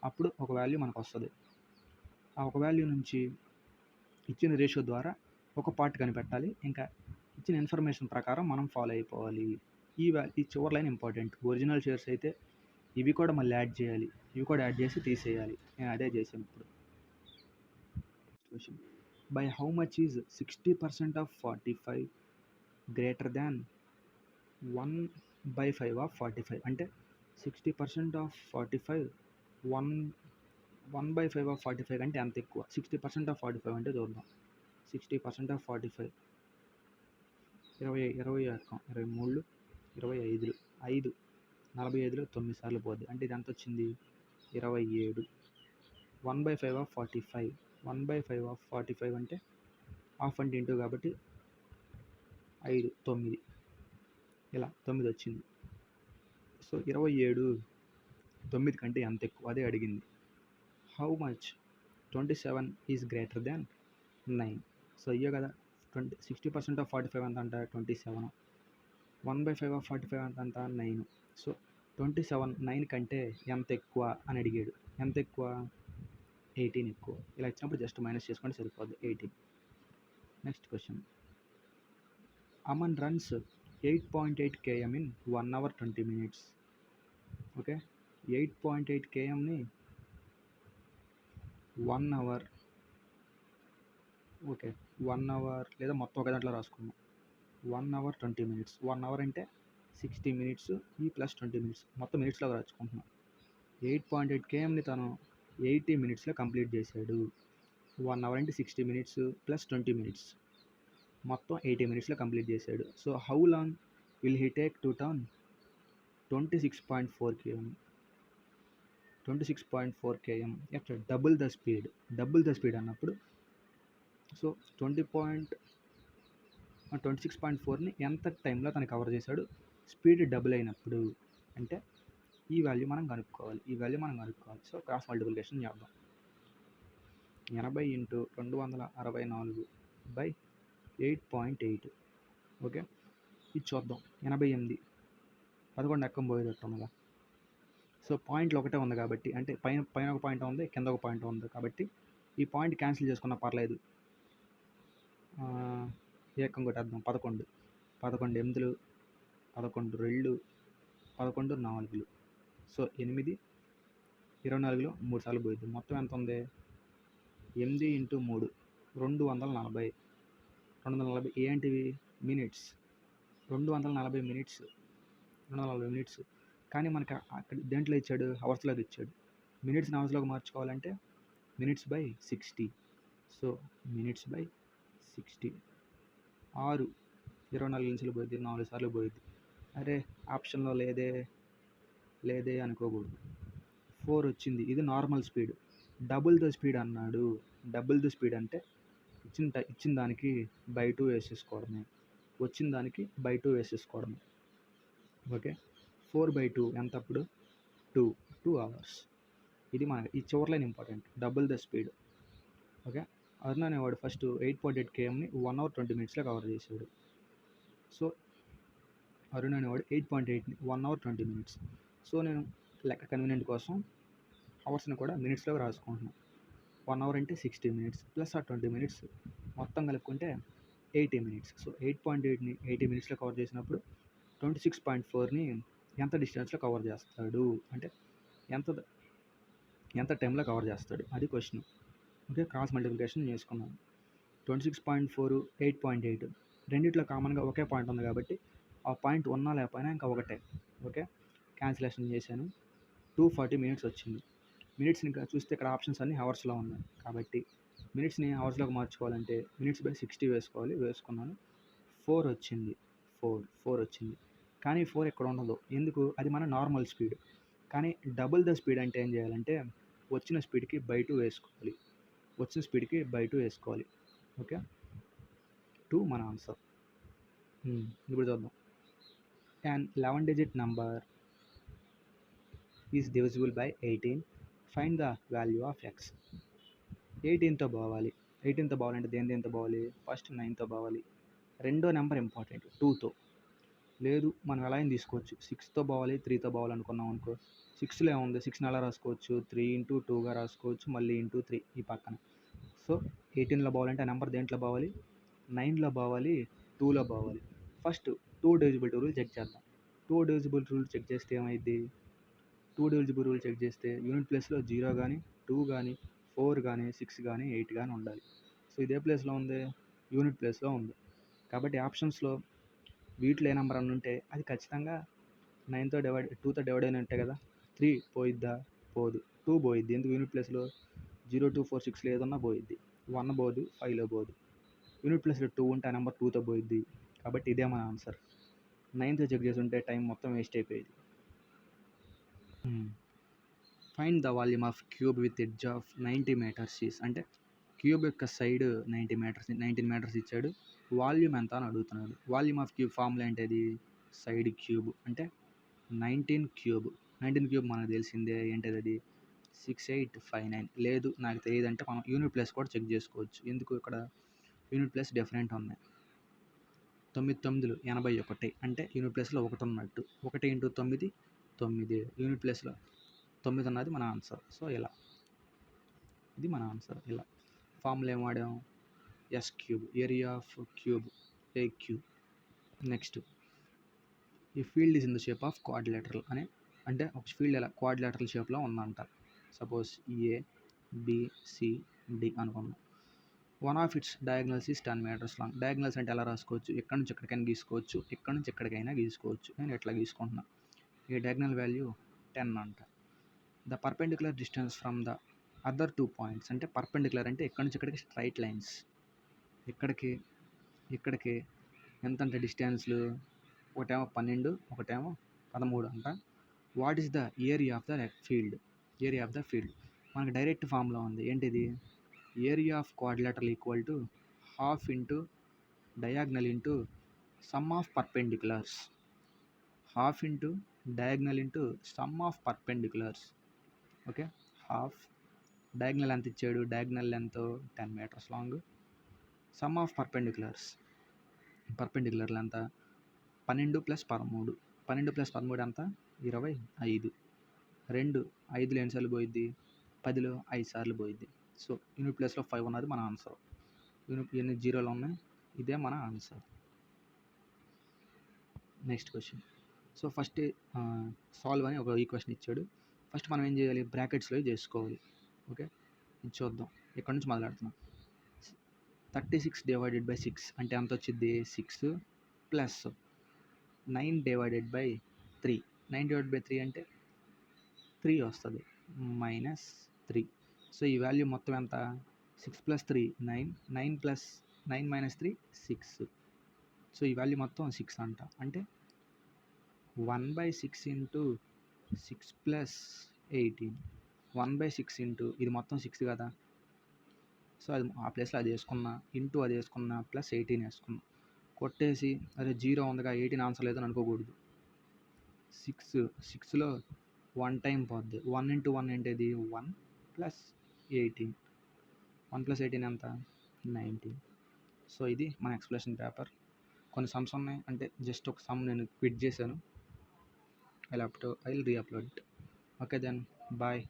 అప్పుడు ఒక వాల్యూ మనకు వస్తుంది. ఆ ఒక వాల్యూ నుంచి ఇచ్చిన రేషియో ద్వారా ఒక పార్ట్ కనిపెట్టాలి. ఇంకా ఇచ్చిన ఇన్ఫర్మేషన్ ప్రకారం మనం ఫాలో అయిపోవాలి. ఈ చివరి లైన్ ఇంపార్టెంట్. ఒరిజినల్ షేర్స్ అయితే ఇవి కూడా మళ్ళీ యాడ్ చేయాలి. ఇవి కూడా యాడ్ చేసి తీసేయాలి. నేను అదే చేశాను ఇప్పుడు. Question, by how much is 60% of 45 greater than 1/5 of 45? అంటే 60% ఆఫ్ 45 1/5 ఆఫ్ 45 కంటే ఎంత ఎక్కువ? 60% ఆఫ్ 45 అంటే చూద్దాం. 60% ఆఫ్ 45 20 23 25 5 45లో 9 సార్లు పోద్ది. అంటే ఇది ఎంత వచ్చింది? 27. 1/5 ఆఫ్ 45 1/5 ఆఫ్ 45 అంటే హాఫ్ అంటే ఇంటూ కాబట్టి 5 9 ఇలా 9 వచ్చింది. సో 27 9 కంటే ఎంత ఎక్కువ? అదే అడిగింది. How much 27 is greater than 9? So ఇయ్యే కదా. 60% ఆఫ్ 45 ఎంత అంట? 27. 1/5 ఆఫ్ 45 ఎంత? 9. సో 27 9 కంటే ఎంత ఎక్కువ అని అడిగాడు. ఎంత ఎక్కువ? 18 ఎక్కువ. ఇలా ఇచ్చినప్పుడు జస్ట్ మైనస్ చేసుకుంటే సరిపోద్ది. 18. Next question, Aman runs 8.8 km in 1 hour 20 minutes. Okay, 8.8 kmని 1 hour, okay 1 hour లేదా మొత్తం ఒక దాంట్లో రాసుకుందాం. 1 hour 20 minutes. 1 hour అంటే 60 minutes ఈ ప్లస్ 20 minutes మొత్తం మినిట్స్లో రాసుకుంటున్నాం. 8.8 kmని తను 80 minutesలో కంప్లీట్ చేశాడు. 1 hour అంటే 60 minutes ప్లస్ 20 minutes మొత్తం 80 minutesలో కంప్లీట్ చేశాడు. So how long will he take to turn 26.4 km? 26.4 km at double the speed. Double the speed అన్నప్పుడు సో 26.4ని ఎంత టైంలో తను కవర్ చేశాడు స్పీడ్ డబుల్ అయినప్పుడు? అంటే ఈ వాల్యూ మనం కనుక్కోవాలి. సో క్రాస్ మల్టిప్లికేషన్ చేద్దాం. 80 × 264 బై 8.8. ఓకే, ఇది చూద్దాం. 88 11 ఎక్కం పోయేటట్టు ఉందిగా. సో పాయింట్లు ఒకటే ఉంది కాబట్టి, అంటే పైన ఒక పాయింట్ ఉంది, కింద ఒక పాయింట్ ఉంది కాబట్టి ఈ పాయింట్ క్యాన్సిల్ చేసుకున్నా పర్లేదు. ఏకం కొట్టేద్దాం. 11 8 11 2 11 4. సో 8 24లో 3 సార్లు పోయిద్ది. మొత్తం ఎంత ఉంది? 8 × 3 240. 240 ఏంటివి? మినిట్స్. 240 మినిట్స్. కానీ మనకి అక్కడ దేంట్లో ఇచ్చాడు? అవర్స్లోకి ఇచ్చాడు. మినిట్స్ని అవర్స్లోకి మార్చుకోవాలంటే minutes by 60. So minutes by 60. 6 24 నిమిషాలు పోయిద్ది, 4 సార్లు పోయిద్ది. అరే ఆప్షన్లో లేదే అనుకోకూడదు. 4 వచ్చింది. ఇది normal speed. Double the speed అన్నాడు. డబుల్ ద స్పీడ్ అంటే ఇచ్చిన దానికి బై 2 వేసేసుకోవడమే, వచ్చిన దానికి బై 2 వేసేసుకోవడమే. ఓకే, 4/2 ఎంత అప్పుడు? 2 hours. ఇది ఈ చివరి line important. Double the speed. Okay, Arun అనేవాడు ఫస్ట్ 8.8 kmని 1 hour 20 minutesలో కవర్ చేశాడు. సో అరుణ్ అనేవాడు 8.8ని 1 hour 20 minutes. సో నేను లెక్క కన్వీనియంట్ కోసం అవర్స్ని కూడా మినిట్స్లో రాసుకుంటున్నాను. 1 hour అంటే 60 minutes ప్లస్ ఆ 20 minutes మొత్తం కలుపుకుంటే 80 minutes. సో 8.8ని 80 minutesలో కవర్ చేసినప్పుడు 26.4ని ఎంత డిస్టెన్స్లో కవర్ చేస్తాడు? అంటే ఎంత టైంలో కవర్ చేస్తాడు? అది క్వశ్చన్. ఓకే, క్రాస్ మల్టిప్లికేషన్ చేసుకున్నాం. 26.4 8.8 రెండిట్లో కామన్గా ఒకే పాయింట్ ఉంది కాబట్టి ఆ పాయింట్ ఉన్నా లేకపోయినా ఇంకా ఒకటే. ఓకే, క్యాన్సిలేషన్ చేశాను. 240 minutes వచ్చింది. మినిట్స్ని చూస్తే ఇక్కడ ఆప్షన్స్ అన్నీ అవర్స్లో ఉన్నాయి కాబట్టి మినిట్స్ని అవర్స్లోకి మార్చుకోవాలంటే మినిట్స్ బై 60 వేసుకున్నాను. 4 వచ్చింది. 4 వచ్చింది. కానీ 4 ఇక్కడ ఉండదు. ఎందుకు? అది మన నార్మల్ స్పీడ్. కానీ డబుల్ ద స్పీడ్ అంటే ఏం చేయాలంటే వచ్చిన స్పీడ్కి బై 2 వేసుకోవాలి. ఓకే, 2 మన ఆన్సర్. ఇప్పుడు చూద్దాం. And 11-digit number is divisible by 18. Find the value of X. 18తో పోవాలంటే దేంతో పోవాలి? ఫస్ట్ 9తో పోవాలి. రెండో నెంబర్ ఇంపార్టెంట్ 2తో. లేదు మనం ఎలా అయినా తీసుకోవచ్చు. 6తో పోవాలి, 3తో పోవాలి అనుకున్నాం అనుకో, 6లో ఏముంది, 6ని ఎలా రాసుకోవచ్చు, 3 ఇంటూ 2గా రాసుకోవచ్చు, మళ్ళీ ఇంటూ 3 ఈ పక్కన. సో 18లో పోవాలంటే ఆ నెంబర్ దేంట్లో పోవాలి, 9లో పోవాలి, 2లో పోవాలి. ఫస్ట్ 2 డివిజిబిలిటీ రూల్ చెక్ చేద్దాం. 2 డివిజిబిలిటీ రూల్ చెక్ చేస్తే ఏమైద్ది, 2 డివిజిబుల్ రూల్ చెక్ చేస్తే యూనిట్ ప్లేస్లో 0 కానీ, 2 కానీ, 4 కానీ, 6 కానీ, 8 కానీ ఉండాలి. సో ఇదే ప్లేస్లో ఉంది, యూనిట్ ప్లేస్లో ఉంది. కాబట్టి ఆప్షన్స్లో వీటిలో ఏ నెంబర్ అని ఉంటే అది ఖచ్చితంగా 2తో డివైడ్ అయిన ఉంటాయి కదా. 3 పోయిద్దా, పోదు. 2 పోయిద్ది, ఎందుకు యూనిట్ ప్లేస్లో 0, 2, 4, 6 ఏదన్నా పోయిద్ది. 1 పోదు, 5లో పోదు. యూనిట్ ప్లేస్లో 2 ఉంటే ఆ నెంబర్ 2తో పోయిద్ది. కాబట్టి ఇదే మన ఆన్సర్. 9తో చెక్ చేసి ఉంటే టైం మొత్తం వేస్ట్ అయిపోయేది. Find the volume of cube with edge of 90 metres is, అంటే క్యూబ్ యొక్క సైడ్ 19 మీటర్స్ ఇచ్చాడు, వాల్యూమ్ ఎంత అని అడుగుతున్నాడు. వాల్యూమ్ ఆఫ్ క్యూబ్ ఫార్ములా ఏంటది, సైడ్ క్యూబ్ అంటే 19 క్యూబ్. 19 క్యూబ్ మనకు తెలిసిందే, ఏంటది అది 6859. లేదు నాకు తెలియదు అంటే మనం యూనిట్ ప్లేస్ కూడా చెక్ చేసుకోవచ్చు. ఎందుకు ఇక్కడ యూనిట్ ప్లేస్ డిఫరెంట్ ఉన్నాయి. 9 9 81 అంటే యూనిట్ ప్లేస్లో 1 ఉన్నట్టు. 1 ఇంటూ 9 9, యూనిట్ ప్లేస్లో 9 ఉన్నది మన ఆన్సర్. సో ఇలా ఇది మన ఆన్సర్. ఇలా ఫార్ములా ఏం వాడాం, S cube, area of cube A cube. Next, ఈ field is in the shape of quadrilateral అని, అంటే ఒక ఫీల్డ్ ఎలా క్వాడ్రిలేటరల్ షేప్లో ఉందంట. Suppose A B C D అనుకున్నాం. One of its diagonals is 10 metres long. Diagonals అంటే ఎలా రాసుకోవచ్చు, ఎక్కడి నుంచి ఎక్కడికైనా గీసుకోవచ్చు, ఎక్కడి నుంచి ఎక్కడికైనా గీసుకోవచ్చు. నేను ఎట్లా గీసుకుంటున్నా, ఈ డయాగ్నల్ వాల్యూ 10 అంట. The perpendicular distance from the other 2 points, అంటే పర్పెండిక్యులర్ అంటే ఎక్కడి నుంచి ఎక్కడికి స్ట్రైట్ లైన్స్, ఇక్కడికి ఇక్కడికి ఎంత అంటే డిస్టెన్స్లు, ఒకటేమో 12, ఒకటేమో 13 అంట. What is the area of the field, area of the field మనకి డైరెక్ట్ ఫామ్లో ఉంది. ఏంటిది, area of quadrilateral equal to half into diagonal into sum of perpendiculars, half into diagonal into sum of perpendiculars. Okay, half, diagonal ఎంత ఇచ్చాడు, diagonal length 10 metres long, sum of perpendiculars, పర్పెండిక్యులర్లు ఎంత 12 + 13, 12 + 13 ఎంత 25. 2 5లో ఎన్నిసార్లు పోయిద్ది, 10లో 5 సార్లు పోయిద్ది. సో యూనిట్ ప్లేస్లో 5 ఉన్నది మన ఆన్సర్. యూనిట్ ఎన్ని జీరోలు ఉన్నాయి, ఇదే మన answer. Next question. So first solve అని ఒక ఈక్వేషన్ ఇచ్చాడు. ఫస్ట్ మనం ఏం చేయాలి, బ్రాకెట్స్లో చేసుకోవాలి. ఓకే, ఇది చూద్దాం. ఇక్కడ నుంచి మొదలెడుతున్నాం. 36 డివైడెడ్ బై 6 అంటే ఎంత వచ్చింది, 6 plus 9 divided by 3, 9 divided by 3 అంటే 3 వస్తుంది, మైనస్ 3. సో ఈ వాల్యూ మొత్తం ఎంత, 6 + 3 9, 9 + 9 - 3 6. సో ఈ వాల్యూ మొత్తం 6 అంట. అంటే 1/6 ఇంటూ 6 + 18, 1/6 ఇంటూ ఇది మొత్తం 6 కదా. సో అది ఆ ప్లేస్లో అది వేసుకున్నా, ఇంటూ అది వేసుకున్నా, ప్లస్ 18 వేసుకున్నా, కొట్టేసి అరే 0 ఉందిగా 18 ఆన్సర్ లేదని అనుకోకూడదు. 6లో 1 టైం పోద్ది, 1 ఇంటూ 1 ఏంటిది 1 + 18, 1 + 18 ఎంత 19. సో ఇది మన ఎక్స్ప్లెనేషన్ పేపర్. కొన్ని సమ్స్ ఉన్నాయి, అంటే జస్ట్ ఒక సమ్ నేను క్విట్ చేశాను. I will re upload it. Okay then bye.